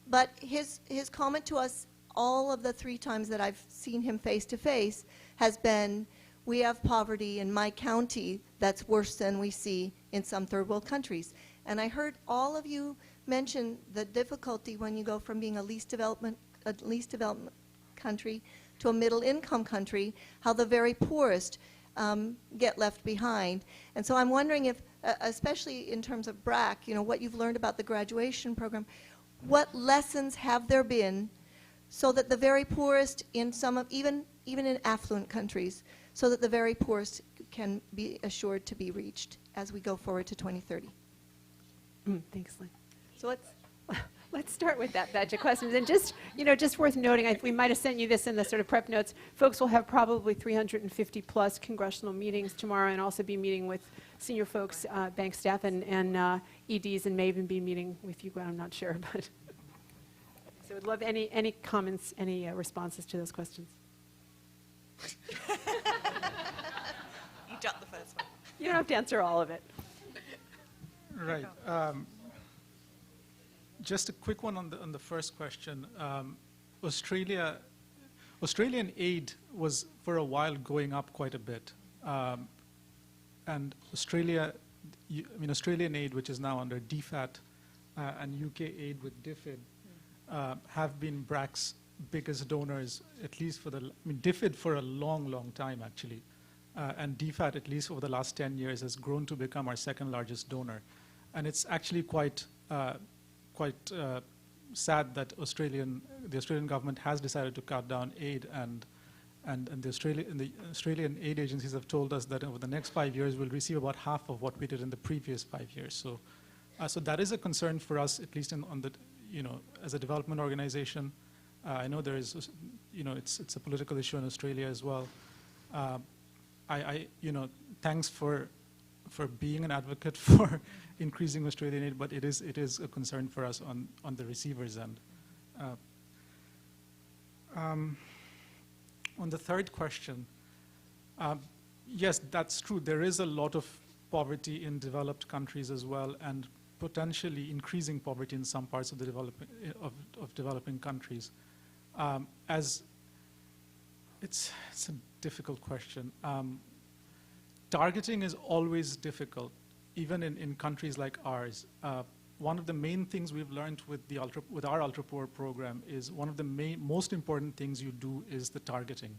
but his comment to us all of the 3 times that I've seen him face to face has been, we have poverty in my county that's worse than we see in some third world countries. And I heard all of you mention the difficulty when you go from being a least development country to a middle income country, how the very poorest get left behind. And so I'm wondering if, especially in terms of BRAC, what you've learned about the graduation program, what lessons have there been so that the very poorest in even in affluent countries, so that the very poorest can be assured to be reached as we go forward to 2030? Thanks, Lynn. So let's start with that batch of questions. And just worth noting, we might have sent you this in the sort of prep notes. Folks will have probably 350 plus congressional meetings tomorrow, and also be meeting with senior folks, bank staff, and EDs, and may even be meeting with you, I'm not sure. But so I'd love any comments, any responses to those questions. You got the first one. You don't have to answer all of it. Right. Just a quick one on the first question. Australian aid was for a while going up quite a bit, and Australian aid, which is now under DFAT, and UK aid with DFID, have been BRAC's biggest donors, at least DFID for a long time actually, and DFAT, at least over the last 10 years, has grown to become our second largest donor. And it's actually quite sad that the Australian government has decided to cut down aid, and the Australian aid agencies have told us that over the next 5 years we'll receive about half of what we did in the previous 5 years. So, so that is a concern for us, at least as a development organization. I know there is, it's a political issue in Australia as well. Thanks for being an advocate for increasing Australian aid, but it is a concern for us on the receiver's end. On the third question, yes, that's true. There is a lot of poverty in developed countries as well, and potentially increasing poverty in some parts of the developing countries. As it's a difficult question. Targeting is always difficult, even in countries like ours. One of the main things we've learned with our ultra poor program is one of the most important things you do is the targeting.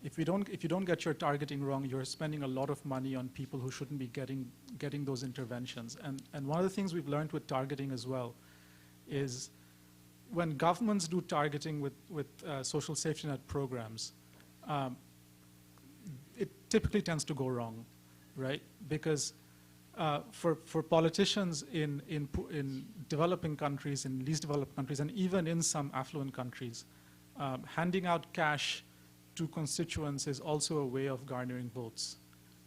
If you don't get your targeting wrong, you're spending a lot of money on people who shouldn't be getting those interventions. And one of the things we've learned with targeting as well is when governments do targeting with social safety net programs, it typically tends to go wrong, right? Because for politicians in developing countries, in least developed countries, and even in some affluent countries, handing out cash to constituents is also a way of garnering votes,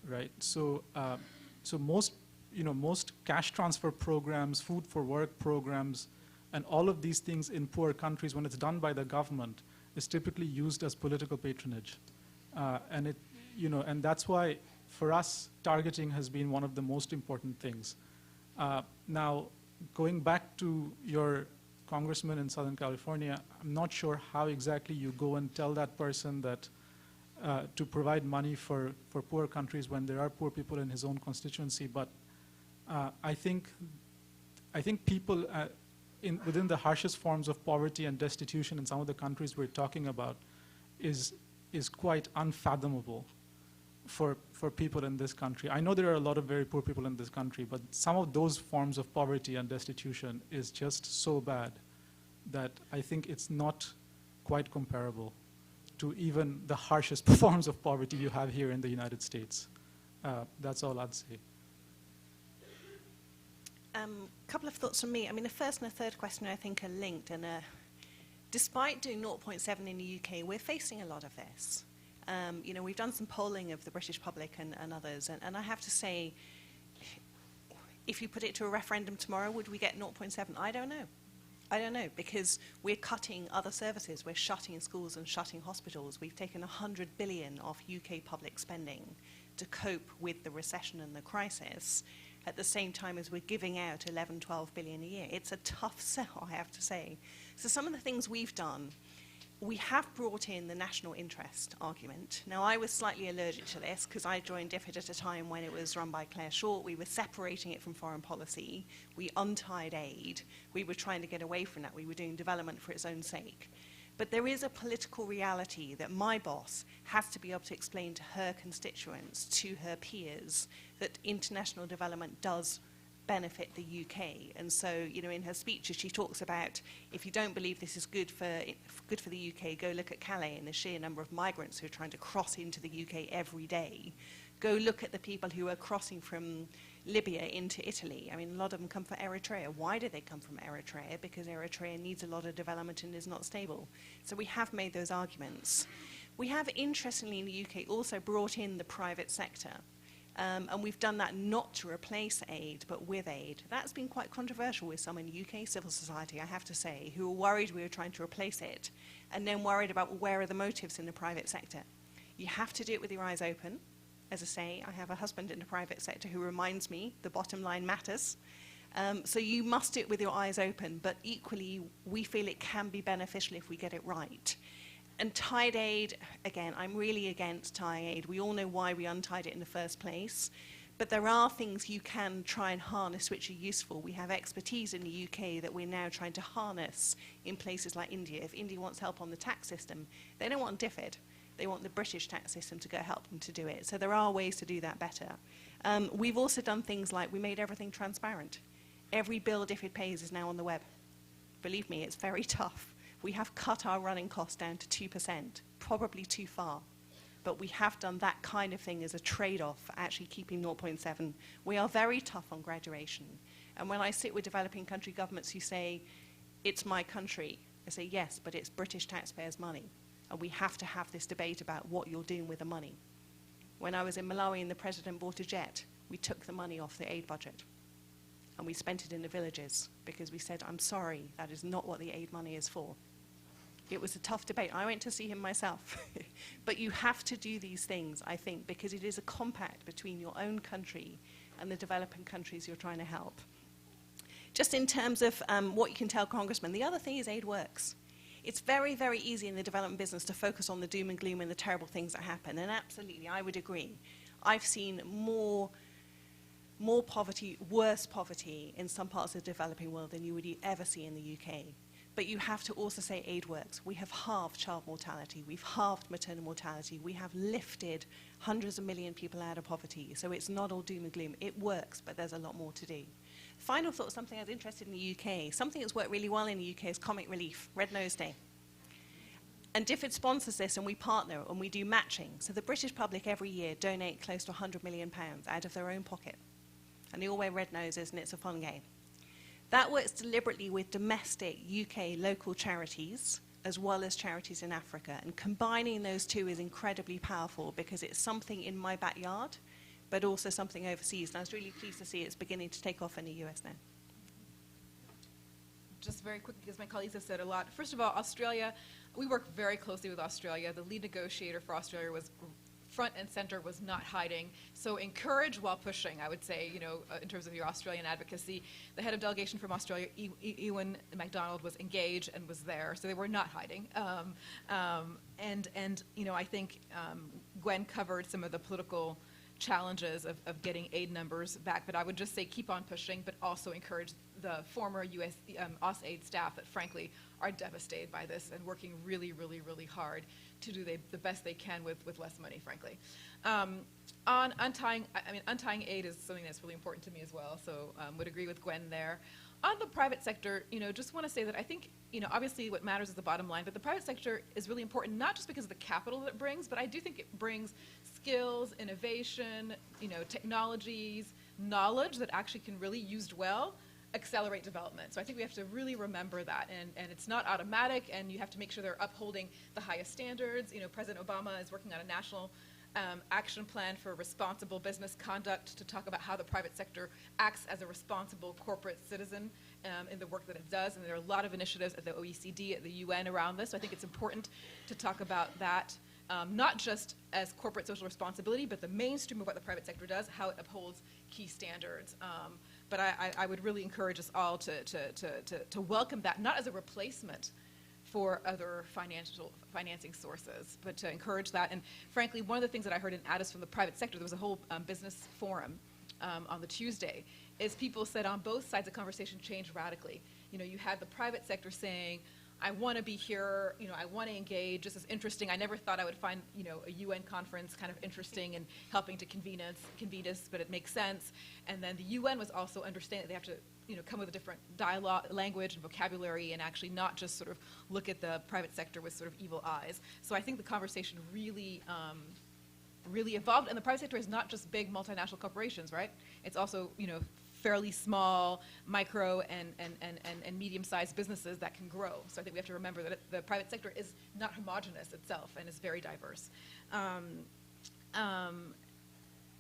right? So, most cash transfer programs, food for work programs, and all of these things in poor countries, when it's done by the government, is typically used as political patronage, and that's why, for us, targeting has been one of the most important things. Now, going back to your congressman in Southern California, I'm not sure how exactly you go and tell that person that to provide money for poor countries when there are poor people in his own constituency, but I think people within the harshest forms of poverty and destitution in some of the countries we're talking about is quite unfathomable for people in this country. I know there are a lot of very poor people in this country, but some of those forms of poverty and destitution is just so bad that I think it's not quite comparable to even the harshest forms of poverty you have here in the United States. That's all I'd say. A couple of thoughts from me. I mean, the first and the third question I think are linked, and despite doing 0.7 in the UK, we're facing a lot of this. We've done some polling of the British public and others, and I have to say, if you put it to a referendum tomorrow, would we get 0.7? I don't know. I don't know, because we're cutting other services. We're shutting schools and shutting hospitals. We've taken 100 billion off UK public spending to cope with the recession and the crisis, at the same time as we're giving out 11, 12 billion a year. It's a tough sell, I have to say. So some of the things we've done, we have brought in the national interest argument. Now, I was slightly allergic to this because I joined DFID at a time when it was run by Claire Short. We were separating it from foreign policy. We untied aid. We were trying to get away from that. We were doing development for its own sake. But there is a political reality that my boss has to be able to explain to her constituents, to her peers, that international development does benefit the UK. And so, in her speeches, she talks about, if you don't believe this is good for the UK, go look at Calais and the sheer number of migrants who are trying to cross into the UK every day. Go look at the people who are crossing from Libya into Italy. I mean, a lot of them come from Eritrea. Why do they come from Eritrea? Because Eritrea needs a lot of development and is not stable. So we have made those arguments. We have, interestingly, in the UK, also brought in the private sector. And we've done that not to replace aid, but with aid. That's been quite controversial with some in UK civil society, I have to say, who were worried we were trying to replace it, and then worried about, well, where are the motives in the private sector? You have to do it with your eyes open. As I say, I have a husband in the private sector who reminds me the bottom line matters. So you must do it with your eyes open, but equally, we feel it can be beneficial if we get it right. And tied aid, again, I'm really against tie aid. We all know why we untied it in the first place. But there are things you can try and harness which are useful. We have expertise in the UK that we're now trying to harness in places like India. If India wants help on the tax system, they don't want DFID. They want the British tax system to go help them to do it. So there are ways to do that better. We've also done things like we made everything transparent. Every bill DFID pays is now on the web. Believe me, it's very tough. We have cut our running costs down to 2%, probably too far. But we have done that kind of thing as a trade-off for actually keeping 0.7. We are very tough on graduation. And when I sit with developing country governments who say, it's my country, I say, yes, but it's British taxpayers' money. And we have to have this debate about what you're doing with the money. When I was in Malawi and the president bought a jet, we took the money off the aid budget. And we spent it in the villages because we said, I'm sorry, that is not what the aid money is for. It was a tough debate. I went to see him myself. But you have to do these things, I think, because it is a compact between your own country and the developing countries you're trying to help. Just in terms of what you can tell congressmen, the other thing is aid works. It's very, very easy in the development business to focus on the doom and gloom and the terrible things that happen. And absolutely, I would agree. I've seen more poverty, worse poverty in some parts of the developing world than you would ever see in the UK. But you have to also say aid works. We have halved child mortality. We've halved maternal mortality. We have lifted hundreds of million people out of poverty. So it's not all doom and gloom. It works, but there's a lot more to do. Final thought, something I was interested in the UK. Something that's worked really well in the UK is Comic Relief, Red Nose Day. And DFID sponsors this, and we partner, and we do matching. So the British public every year donate close to £100 million out of their own pocket. And they all wear red noses, and it's a fun game. That works deliberately with domestic UK local charities, as well as charities in Africa. And combining those two is incredibly powerful because it's something in my backyard, but also something overseas. And I was really pleased to see it's beginning to take off in the US now. Just very quickly, because my colleagues have said a lot. First of all, Australia, we work very closely with Australia. The lead negotiator for Australia was front and center, was not hiding. So encourage while pushing, I would say, in terms of your Australian advocacy. The head of delegation from Australia, Ewan MacDonald, was engaged and was there, so they were not hiding. I think Gwen covered some of the political challenges of getting aid numbers back, but I would just say keep on pushing, but also encourage the former US AusAid staff that frankly are devastated by this and working really, really, really hard to do the best they can with less money, frankly. On untying aid is something that's really important to me as well, so would agree with Gwen there. On the private sector, just want to say that I think, obviously what matters is the bottom line, but the private sector is really important, not just because of the capital that it brings, but I do think it brings skills, innovation, technologies, knowledge that actually can really, used well, accelerate development. So I think we have to really remember that, and it's not automatic, and you have to make sure they're upholding the highest standards. President Obama is working on a national action plan for responsible business conduct to talk about how the private sector acts as a responsible corporate citizen in the work that it does, and there are a lot of initiatives at the OECD, at the UN around this, so I think it's important to talk about that, not just as corporate social responsibility, but the mainstream of what the private sector does, how it upholds key standards. But I would really encourage us all to welcome that, not as a replacement for other financing sources, but to encourage that. And frankly, one of the things that I heard in Addis from the private sector, there was a whole business forum on the Tuesday, is people said on both sides the conversation changed radically. You had the private sector saying, I want to be here, I want to engage, this is interesting. I never thought I would find, a UN conference kind of interesting and helping to convene us, but it makes sense. And then the UN was also understanding that they have to, come with a different dialogue, language and vocabulary, and actually not just sort of look at the private sector with sort of evil eyes. So I think the conversation really, really evolved. And the private sector is not just big multinational corporations, right? It's also, fairly small, micro and medium-sized businesses that can grow. So I think we have to remember that the private sector is not homogenous itself and is very diverse. And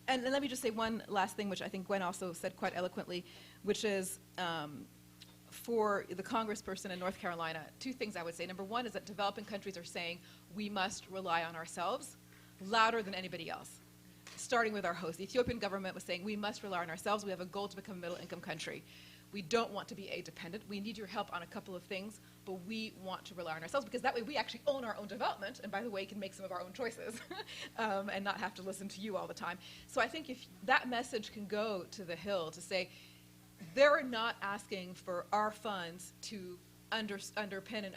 let me just say one last thing, which I think Gwen also said quite eloquently, which is for the congressperson in North Carolina, two things I would say. Number one is that developing countries are saying we must rely on ourselves louder than anybody else. Starting with our host. The Ethiopian government was saying we must rely on ourselves. We have a goal to become a middle-income country. We don't want to be aid-dependent. We need your help on a couple of things, but we want to rely on ourselves because that way we actually own our own development and, by the way, can make some of our own choices and not have to listen to you all the time. So I think if that message can go to the Hill to say they're not asking for our funds to underpin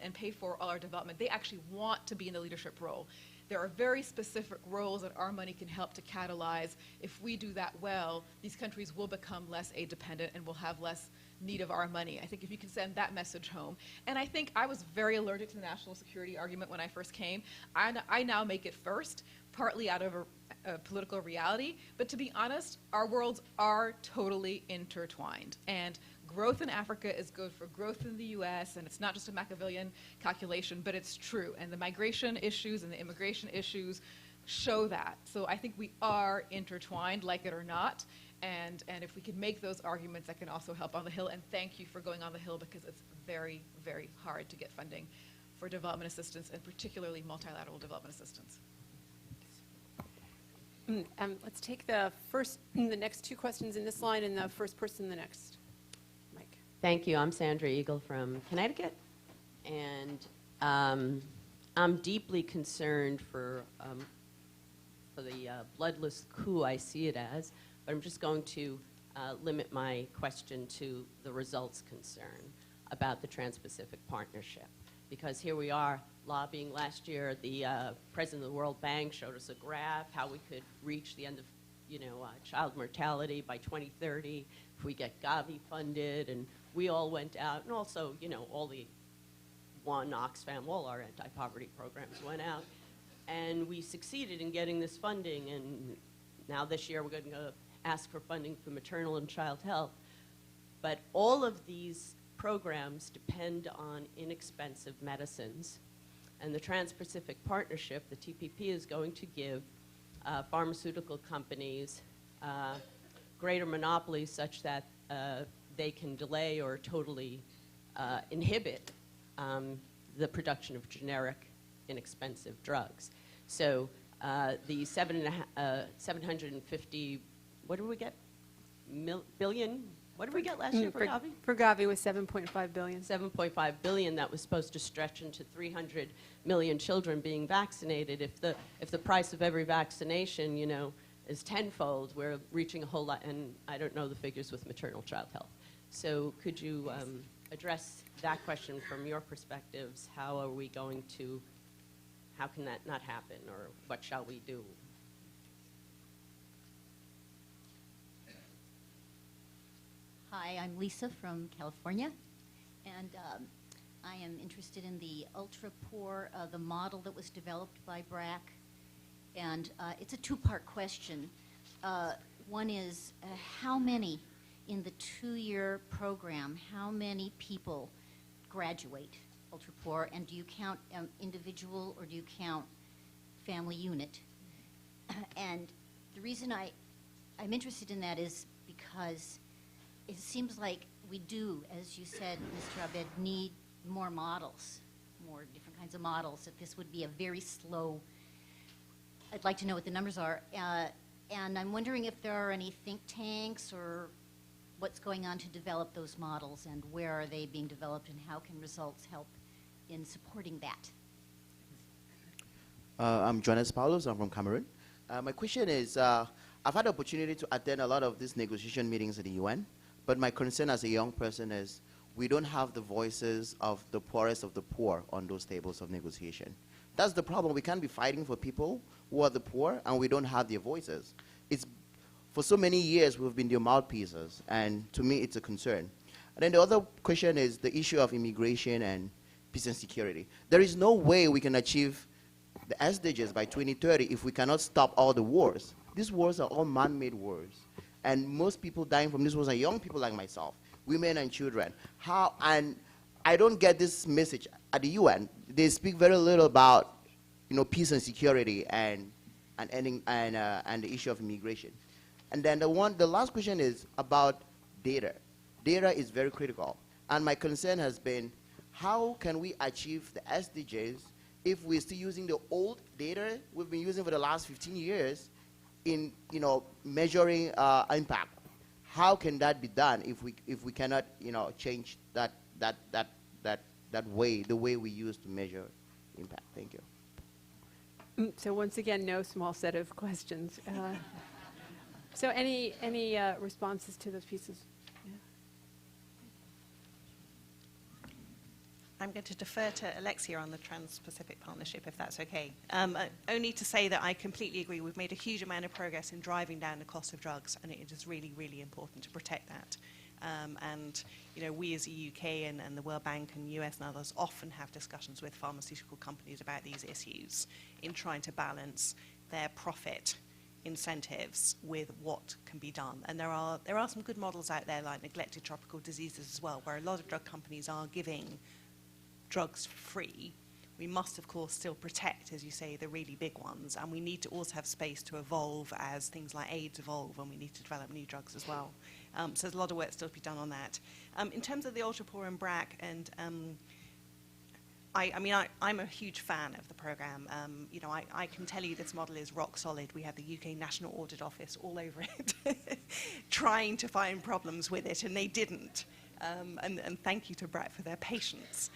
and pay for all our development. They actually want to be in the leadership role. There are very specific roles that our money can help to catalyze. If we do that well, these countries will become less aid dependent and will have less need of our money. I think if you can send that message home. And I think I was very allergic to the national security argument when I first came. I now make it first, partly out of a political reality. But to be honest, our worlds are totally intertwined. And growth in Africa is good for growth in the US, and it's not just a Machiavellian calculation, but it's true. And the migration issues and the immigration issues show that. So I think we are intertwined, like it or not. And if we can make those arguments, that can also help on the Hill. And thank you for going on the Hill, because it's very, very hard to get funding for development assistance, and particularly multilateral development assistance. Let's take the next two questions in this line, and the first person in the next. Mike. Thank you. I'm Sandra Eagle from Connecticut, and I'm deeply concerned for the bloodless coup I see it as. But I'm just going to limit my question to the results concern about the Trans-Pacific Partnership. Because here we are lobbying. Last year, the president of the World Bank showed us a graph how we could reach the end of child mortality by 2030 if we get Gavi funded. And we all went out, and also, all the Oxfam, all our anti-poverty programs went out. And we succeeded in getting this funding. And now this year, we're going to ask for funding for maternal and child health. But all of these programs depend on inexpensive medicines. And the Trans-Pacific Partnership, the TPP, is going to give pharmaceutical companies greater monopolies such that they can delay or totally inhibit the production of generic, inexpensive drugs. So the 750, what did we get? Billion? What did we get last year for Gavi? For Gavi was $7.5 billion. $7.5 billion that was supposed to stretch into 300 million children being vaccinated. If the price of every vaccination, is tenfold, we're reaching a whole lot. And I don't know the figures with maternal child health. So could you address that question from your perspectives? How can that not happen, or what shall we do? Hi, I'm Lisa from California, and I am interested in the ultra-poor, the model that was developed by BRAC, and it's a two-part question. One is, how many in the 2-year program, how many people graduate ultra-poor, and do you count individual or do you count family unit? And the reason I'm interested in that is because it seems like we do, as you said, Mr. Abed, need more models, more different kinds of models, that this would be a very slow, I'd like to know what the numbers are. And I'm wondering if there are any think tanks or what's going on to develop those models, and where are they being developed, and how can results help in supporting that? I'm Jonas Paulos, I'm from Cameroon. My question is, I've had the opportunity to attend a lot of these negotiation meetings at the UN. But my concern as a young person is we don't have the voices of the poorest of the poor on those tables of negotiation. That's the problem. We can't be fighting for people who are the poor, and we don't have their voices. For so many years, we've been their mouthpieces, and to me, it's a concern. And then the other question is the issue of immigration and peace and security. There is no way we can achieve the SDGs by 2030 if we cannot stop all the wars. These wars are all man-made wars. And most people dying from these wars are young people like myself, women and children. And I don't get this message at the UN. They speak very little about, peace and security and the issue of immigration. And then the last question is about data. Data is very critical. And my concern has been, how can we achieve the SDGs if we're still using the old data we've been using for the last 15 years in measuring impact? How can that be done if we cannot change that way, the way we use to measure impact? Thank you. So once again, no small set of questions. So any responses to those pieces? I'm going to defer to Alexia on the Trans-Pacific Partnership, if that's okay. Only to say that I completely agree. We've made a huge amount of progress in driving down the cost of drugs, and it is really, really important to protect that. And you know, we as the UK and the World Bank and US and others often have discussions with pharmaceutical companies about these issues in trying to balance their profit incentives with what can be done. And there are some good models out there, like neglected tropical diseases as well, where a lot of drug companies are giving drugs free. We must, of course, still protect, as you say, the really big ones, and we need to also have space to evolve as things like AIDS evolve, and we need to develop new drugs as well. So there's a lot of work still to be done on that. In terms of the ultra-poor and BRAC, and I'm a huge fan of the program. You know, I can tell you this model is rock solid. We have the UK National Audit Office all over it, trying to find problems with it, and they didn't. And thank you to BRAC for their patience.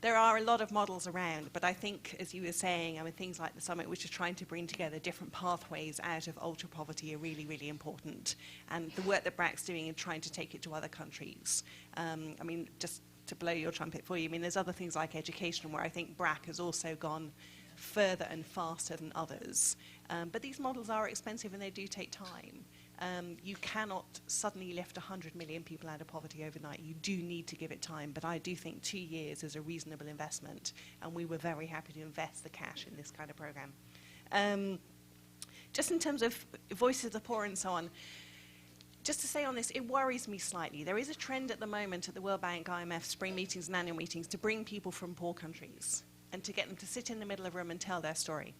There are a lot of models around, but I think, as you were saying, I mean, things like the summit, which is trying to bring together different pathways out of ultra poverty, are really, really important. And the work that BRAC's doing in trying to take it to other countries. I mean, just to blow your trumpet for you, I mean, there's other things like education where I think BRAC has also gone further and faster than others. But these models are expensive and they do take time. You cannot suddenly lift 100 million people out of poverty overnight. You do need to give it time, but I do think 2 years is a reasonable investment, and we were very happy to invest the cash in this kind of program. Just in terms of voices of the poor and so on, just to say on this, it worries me slightly. There is a trend at the moment at the World Bank, IMF, spring meetings and annual meetings to bring people from poor countries and to get them to sit in the middle of a room and tell their story.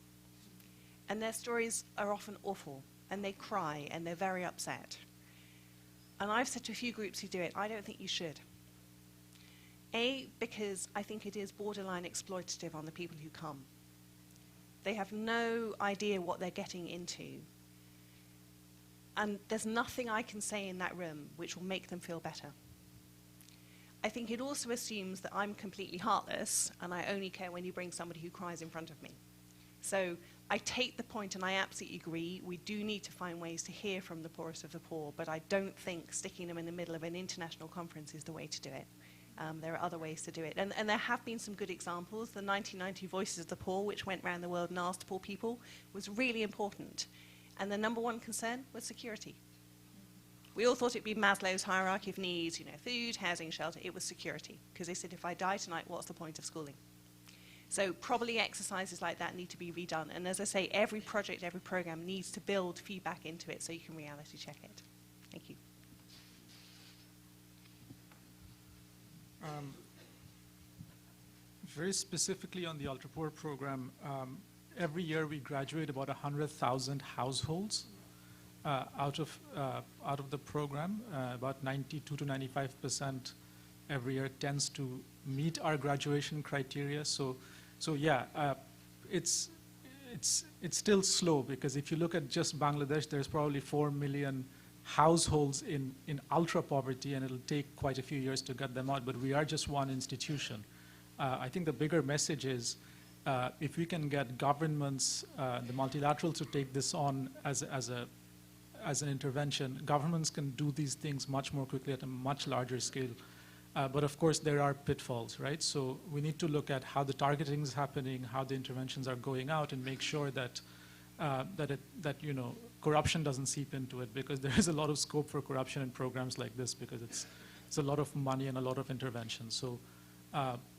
And their stories are often awful. And they cry, and they're very upset. And I've said to a few groups who do it, I don't think you should. A, because I think it is borderline exploitative on the people who come. They have no idea what they're getting into. And there's nothing I can say in that room which will make them feel better. I think it also assumes that I'm completely heartless, and I only care when you bring somebody who cries in front of me. So I take the point, and I absolutely agree. We do need to find ways to hear from the poorest of the poor, but I don't think sticking them in the middle of an international conference is the way to do it. There are other ways to do it. And there have been some good examples. The 1990 Voices of the Poor, which went around the world and asked poor people, was really important. And the number one concern was security. We all thought it'd be Maslow's hierarchy of needs, you know, food, housing, shelter. It was security, because they said, if I die tonight, what's the point of schooling? So probably exercises like that need to be redone. And as I say, every project, every program needs to build feedback into it so you can reality check it. Thank you. Very specifically on the ultra-poor program, every year we graduate about 100,000 households out of the program. About 92 to 95% every year tends to meet our graduation criteria. So yeah, it's still slow, because if you look at just Bangladesh, there's probably 4 million households in ultra poverty, and it'll take quite a few years to get them out, but we are just one institution. I think the bigger message is if we can get governments, the multilaterals, to take this on as an intervention, governments can do these things much more quickly at a much larger scale. But of course, there are pitfalls, right? So we need to look at how the targeting is happening, how the interventions are going out, and make sure that you know, corruption doesn't seep into it, because there is a lot of scope for corruption in programs like this, because it's a lot of money and a lot of intervention. So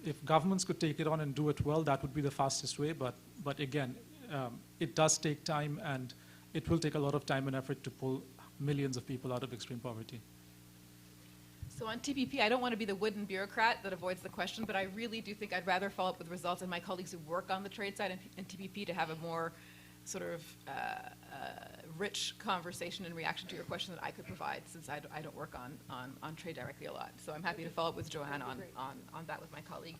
if governments could take it on and do it well, that would be the fastest way. But again, it does take time, and it will take a lot of time and effort to pull millions of people out of extreme poverty. So on TPP, I don't want to be the wooden bureaucrat that avoids the question, but I really do think I'd rather follow up with results and my colleagues who work on the trade side and TPP to have a more sort of rich conversation in reaction to your question that I could provide, since I don't work on trade directly a lot. So I'm happy to follow up with Joanne on that with my colleague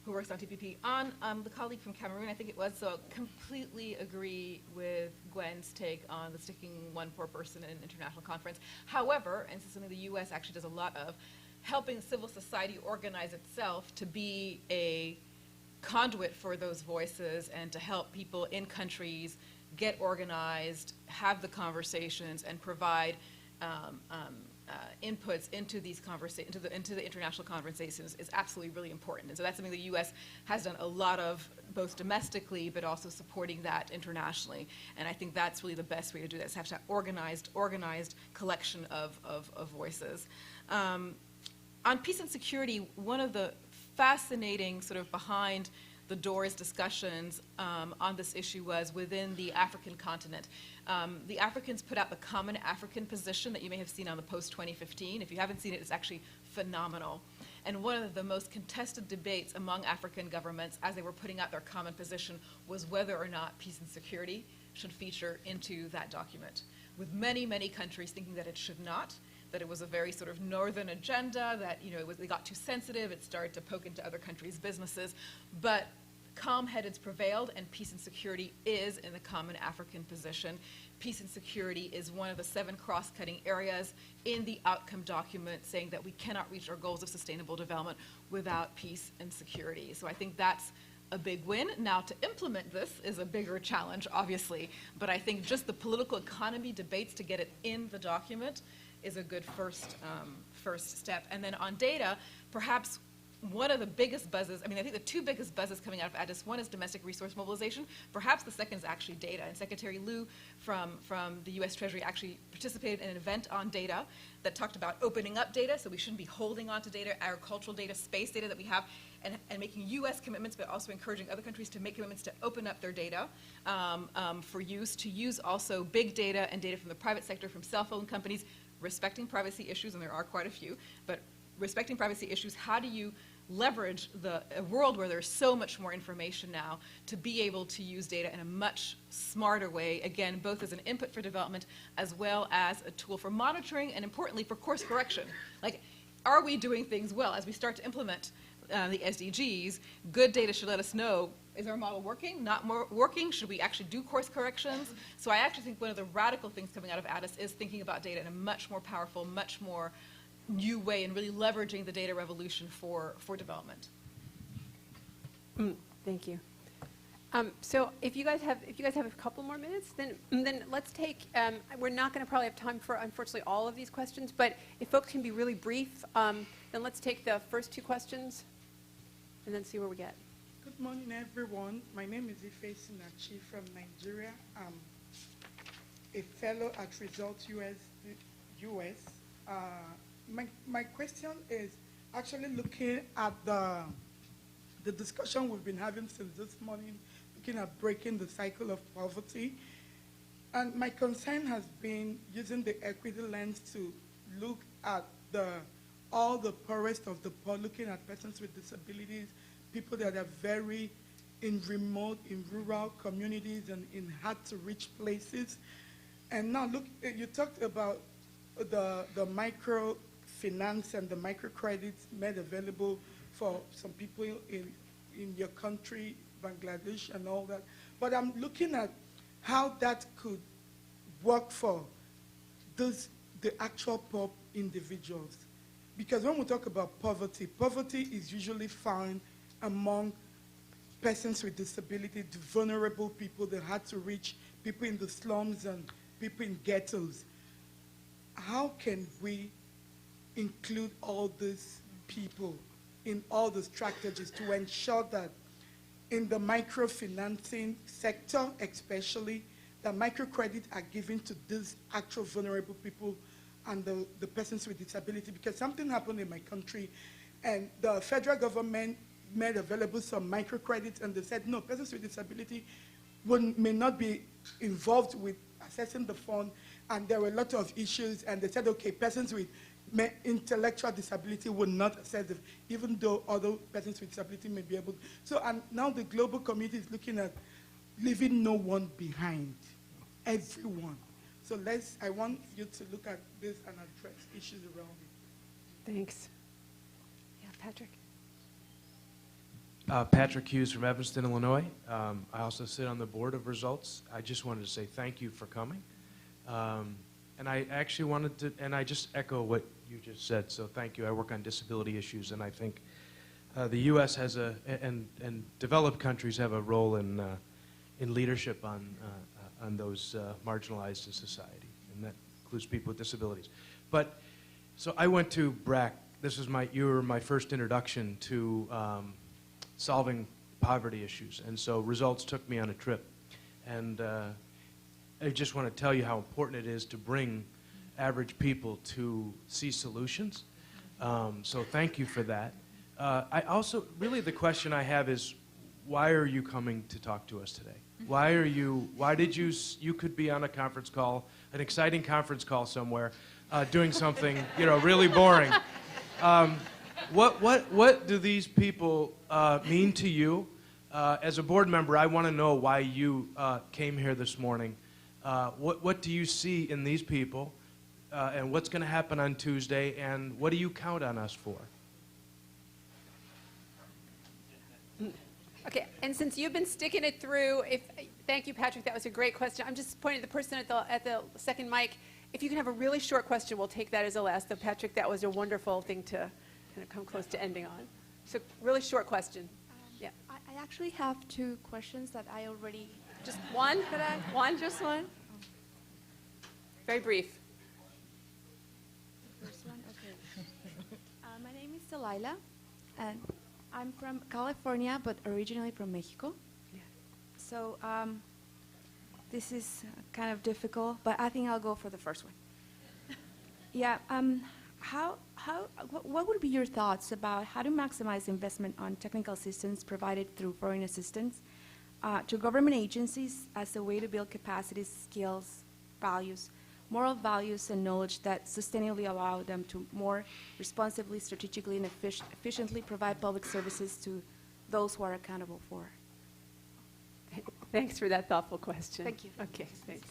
who works on TPP. On the colleague from Cameroon, I think it was, so completely agree with Gwen's take on the sticking one poor person in an international conference. However, and this is something the US actually does a lot of, helping civil society organize itself to be a conduit for those voices and to help people in countries get organized, have the conversations, and provide inputs into these into the international conversations is absolutely really important. And so that's something the U.S. has done a lot of, both domestically, but also supporting that internationally. And I think that's really the best way to do this, have to have organized collection of voices. On peace and security, one of the fascinating sort of behind the doors discussions on this issue was within the African continent. The Africans put out the Common African Position that you may have seen on the post-2015. If you haven't seen it, it's actually phenomenal. And one of the most contested debates among African governments as they were putting out their common position was whether or not peace and security should feature into that document, with many, many countries thinking that it should not, that it was a very sort of northern agenda, that it got too sensitive, it started to poke into other countries' businesses. But calm heads prevailed, and peace and security is in the Common African Position. Peace and security is one of the 7 cross-cutting areas in the outcome document, saying that we cannot reach our goals of sustainable development without peace and security. So I think that's a big win. Now, to implement this is a bigger challenge, obviously, but I think just the political economy debates to get it in the document is a good first step. And then on data, perhaps one of the biggest buzzes, I think the 2 biggest buzzes coming out of Addis, one is domestic resource mobilization. Perhaps the second is actually data. And Secretary Liu from the U.S. Treasury actually participated in an event on data that talked about opening up data, so we shouldn't be holding on to data, agricultural data, space data that we have, and making U.S. commitments, but also encouraging other countries to make commitments to open up their data for use, to use also big data and data from the private sector, from cell phone companies, respecting privacy issues, and there are quite a few, but respecting privacy issues. How do you leverage a world where there's so much more information now to be able to use data in a much smarter way, again, both as an input for development as well as a tool for monitoring and, importantly, for course correction? Like, are we doing things well? As we start to implement the SDGs, good data should let us know, is our model working, not working? Should we actually do course corrections? So I actually think one of the radical things coming out of Addis is thinking about data in a much more powerful, much more new way, and really leveraging the data revolution for development. Thank you. So if you guys have a couple more minutes, then let's take. We're not going to probably have time for, unfortunately, all of these questions. But if folks can be really brief, then let's take the first 2 questions, and then see where we get. Good morning, everyone. My name is Ife Sinachi from Nigeria. I'm a fellow at Results US. My question is actually looking at the discussion we've been having since this morning, looking at breaking the cycle of poverty. And my concern has been using the equity lens to look at all the poorest of the poor, looking at persons with disabilities, people that are very in rural communities and in hard-to-reach places. And now look, you talked about the microfinance and the microcredits made available for some people in your country, Bangladesh and all that. But I'm looking at how that could work for the actual poor individuals. Because when we talk about poverty, poverty is usually found among persons with disability, the vulnerable people, the hard-to-reach, people in the slums and people in ghettos. How can we include all these people in all the strategies to ensure that in the microfinancing sector especially, that microcredit are given to these actual vulnerable people and the persons with disability? Because something happened in my country and the federal government made available some microcredits and they said, no, persons with disability may not be involved with accessing the fund, and there were a lot of issues, and they said, okay, persons with intellectual disability will not access it, even though other persons with disability may be able to. So and now the global community is looking at leaving no one behind, everyone. So I want you to look at this and address issues around it. Thanks. Yeah, Patrick. Patrick Hughes from Evanston, Illinois. I also sit on the board of Results. I just wanted to say thank you for coming. And I actually wanted to, and I just echo what you just said, so thank you. I work on disability issues, and I think the U.S. has and developed countries have a role in leadership on those marginalized in society, and that includes people with disabilities. But So I went to BRAC. You were my first introduction to solving poverty issues. And so Results took me on a trip. And I just want to tell you how important it is to bring average people to see solutions. So thank you for that. I also, really the question I have is, why are you coming to talk to us today? Why did you could be on a conference call, an exciting conference call somewhere, doing something, really boring. What do these people mean to you? As a board member, I want to know why you came here this morning. What do you see in these people, and what's going to happen on Tuesday, and what do you count on us for? Okay, and since you've been sticking it through, thank you, Patrick, that was a great question. I'm just pointing at the person at the second mic. If you can have a really short question, we'll take that as a last. Though, Patrick, that was a wonderful thing to kind of come close to ending on. So, really short question. Yeah. I actually have two questions that I already... Just one? Could I? One? Just one? Very brief. First one? Okay. My name is Delilah, and I'm from California, but originally from Mexico. Yeah. So this is kind of difficult, but I think I'll go for the first one. Yeah. What would be your thoughts about how to maximize investment on technical assistance provided through foreign assistance to government agencies as a way to build capacities, skills, values, moral values, and knowledge that sustainably allow them to more responsibly, strategically, and efficiently provide public services to those who are accountable for? Thanks for that thoughtful question. Thank you. Okay, thanks.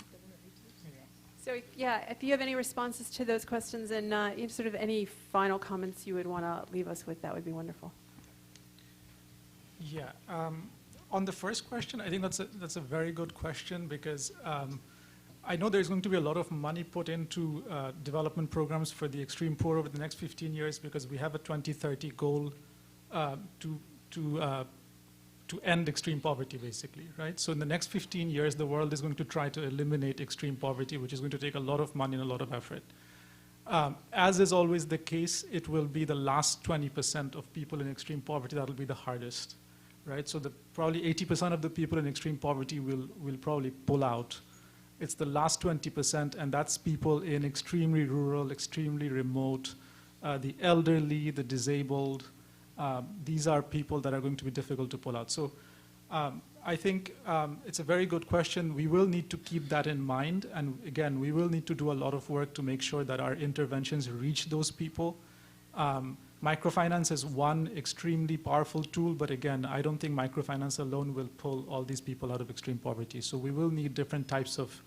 So, if you have any responses to those questions and sort of any final comments you would want to leave us with, that would be wonderful. Yeah. On the first question, I think that's a very good question because I know there's going to be a lot of money put into development programs for the extreme poor over the next 15 years because we have a 2030 goal to end extreme poverty, basically, right? So in the next 15 years, the world is going to try to eliminate extreme poverty, which is going to take a lot of money and a lot of effort. As is always the case, it will be the last 20% of people in extreme poverty that will be the hardest, right? So probably 80% of the people in extreme poverty will probably pull out. It's the last 20%, and that's people in extremely rural, extremely remote, the elderly, the disabled. These are people that are going to be difficult to pull out. So I think it's a very good question. We will need to keep that in mind. And again, we will need to do a lot of work to make sure that our interventions reach those people. Microfinance is one extremely powerful tool, but again, I don't think microfinance alone will pull all these people out of extreme poverty. So we will need different types of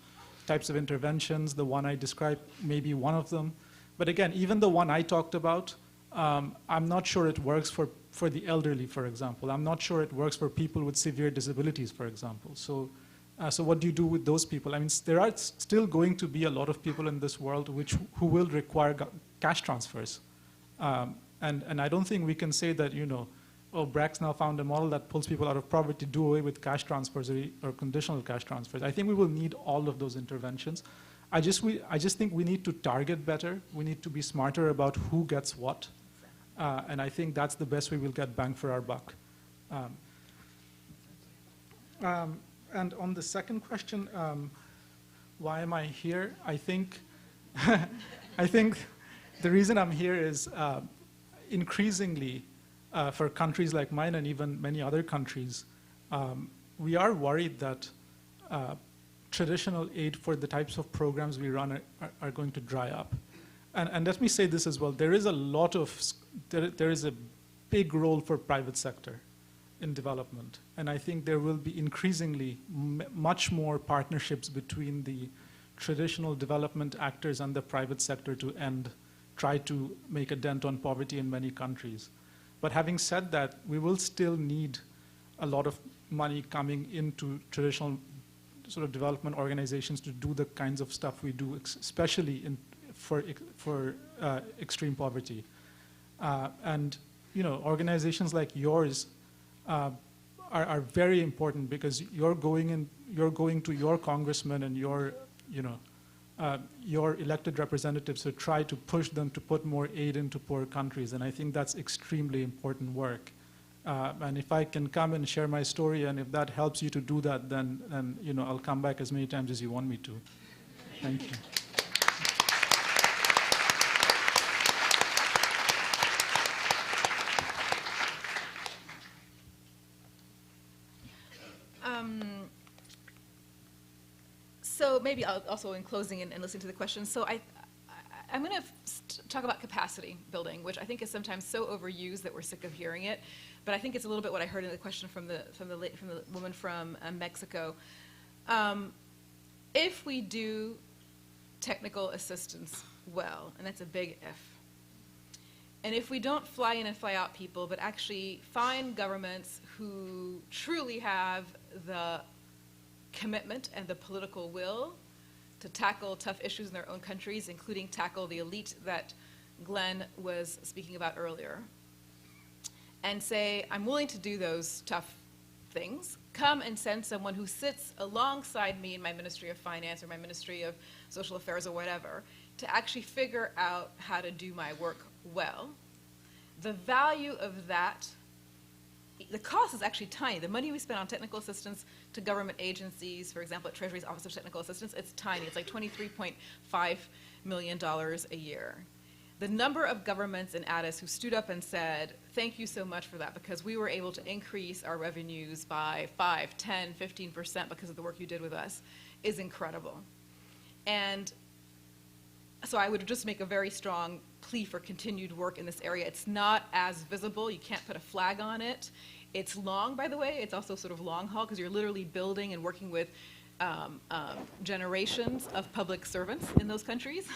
interventions. The one I described may be one of them. But again, even the one I talked about, I'm not sure it works for the elderly, for example. I'm not sure it works for people with severe disabilities, for example. So what do you do with those people? I mean, there are still going to be a lot of people in this world who will require cash transfers. And I don't think we can say that, BRAC's now found a model that pulls people out of poverty, do away with cash transfers or conditional cash transfers. I think we will need all of those interventions. I just think we need to target better. We need to be smarter about who gets what. And I think that's the best way we'll get bang for our buck. And on the second question, why am I here? I think the reason I'm here is increasingly for countries like mine and even many other countries, we are worried that traditional aid for the types of programs we run are going to dry up. And let me say this as well. There is a big role for private sector in development. And I think there will be increasingly much more partnerships between the traditional development actors and the private sector to try to make a dent on poverty in many countries. But having said that, we will still need a lot of money coming into traditional sort of development organizations to do the kinds of stuff we do, especially for extreme poverty. And organizations like yours are very important because you're going to your congressman and your your elected representatives to try to push them to put more aid into poor countries, and I think that's extremely important work. And if I can come and share my story, and if that helps you to do that, then I'll come back as many times as you want me to. Thank you. So maybe I'll also, in closing and listening to the questions, so I'm going to talk about capacity building, which I think is sometimes so overused that we're sick of hearing it. But I think it's a little bit what I heard in the question from the woman from Mexico. If we do technical assistance well, and that's a big if, and if we don't fly in and fly out people, but actually find governments who truly have the commitment and the political will to tackle tough issues in their own countries, including tackle the elite that Glenn was speaking about earlier, and say, I'm willing to do those tough things, come and send someone who sits alongside me in my Ministry of Finance or my Ministry of Social Affairs or whatever, to actually figure out how to do my work well. The value of that, the cost is actually tiny. The money we spend on technical assistance to government agencies, for example, at Treasury's Office of Technical Assistance, it's tiny. It's like $23.5 million a year. The number of governments in Addis who stood up and said, thank you so much for that, because we were able to increase our revenues by 5, 10, 15% because of the work you did with us, is incredible. And so I would just make a very strong plea for continued work in this area. It's not as visible. You can't put a flag on it. It's long, by the way. It's also sort of long haul, because you're literally building and working with generations of public servants in those countries.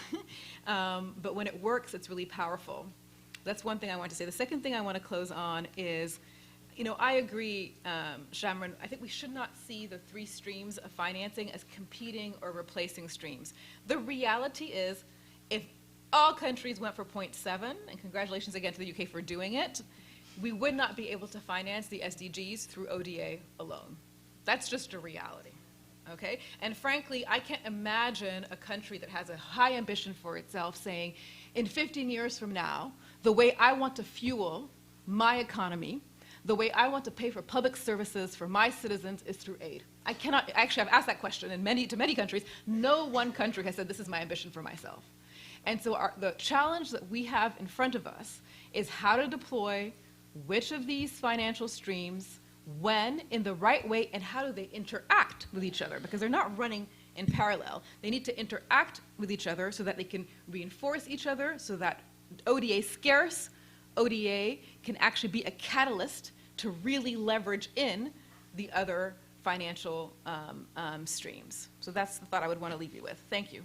But when it works, it's really powerful. That's one thing I want to say. The second thing I want to close on is, I agree, Shamron, I think we should not see the three streams of financing as competing or replacing streams. The reality is, if all countries went for 0.7, and congratulations again to the UK for doing it, we would not be able to finance the SDGs through ODA alone. That's just a reality. Okay? And frankly, I can't imagine a country that has a high ambition for itself saying, in 15 years from now, the way I want to fuel my economy, the way I want to pay for public services for my citizens is through aid. I cannot, actually I've asked that question to many countries. No one country has said this is my ambition for myself. And so the challenge that we have in front of us is how to deploy which of these financial streams, when, in the right way, and how do they interact with each other, because they're not running in parallel. They need to interact with each other so that they can reinforce each other, so that ODA scarce, ODA can actually be a catalyst to really leverage in the other financial streams. So that's the thought I would want to leave you with. Thank you.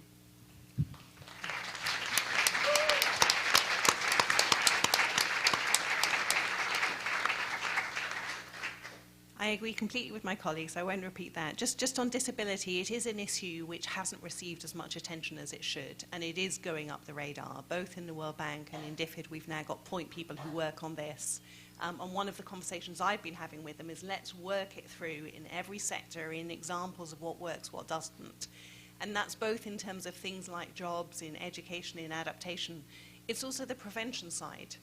I agree completely with my colleagues. I won't repeat that. Just on disability, it is an issue which hasn't received as much attention as it should, and it is going up the radar. Both in the World Bank and in DFID, we've now got point people who work on this. And one of the conversations I've been having with them is, let's work it through in every sector, in examples of what works, what doesn't. And that's both in terms of things like jobs, in education, in adaptation. It's also the prevention side.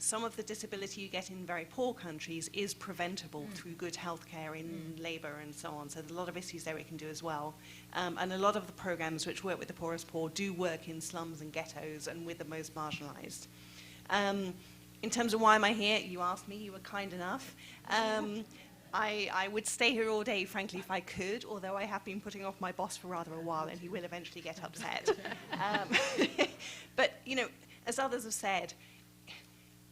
Some of the disability you get in very poor countries is preventable through good healthcare in labour and so on. So there's a lot of issues there we can do as well. And a lot of the programs which work with the poorest poor do work in slums and ghettos and with the most marginalised. In terms of why am I here, you asked me, you were kind enough. I would stay here all day, frankly, if I could, although I have been putting off my boss for rather a while, and he will eventually get upset. But, as others have said,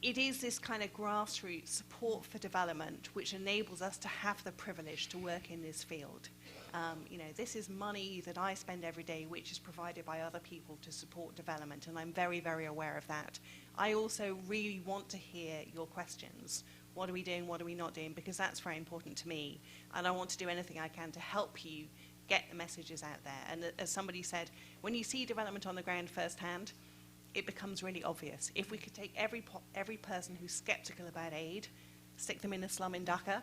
it is this kind of grassroots support for development which enables us to have the privilege to work in this field. This is money that I spend every day which is provided by other people to support development, and I'm very, very aware of that. I also really want to hear your questions. What are we doing? What are we not doing? Because that's very important to me, and I want to do anything I can to help you get the messages out there. And as somebody said, when you see development on the ground firsthand, it becomes really obvious. If we could take every person who's skeptical about aid, stick them in a slum in Dhaka,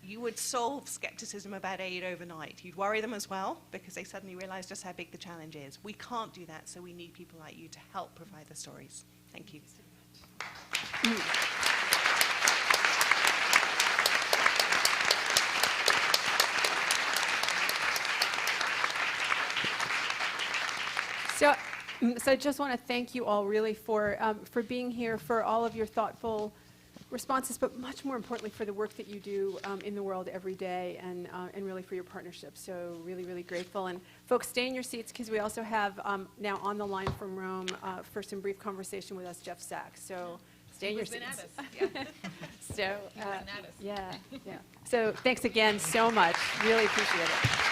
you would solve skepticism about aid overnight. You'd worry them as well because they suddenly realize just how big the challenge is. We can't do that, so we need people like you to help provide the stories. Thank you. So I just want to thank you all really for being here, for all of your thoughtful responses, but much more importantly for the work that you do in the world every day, and really for your partnership. So really, really grateful. And folks, stay in your seats because we also have now on the line from Rome for some brief conversation with us, Jeff Sachs. So stay in your seats. So yeah. So thanks again so much. Really appreciate it.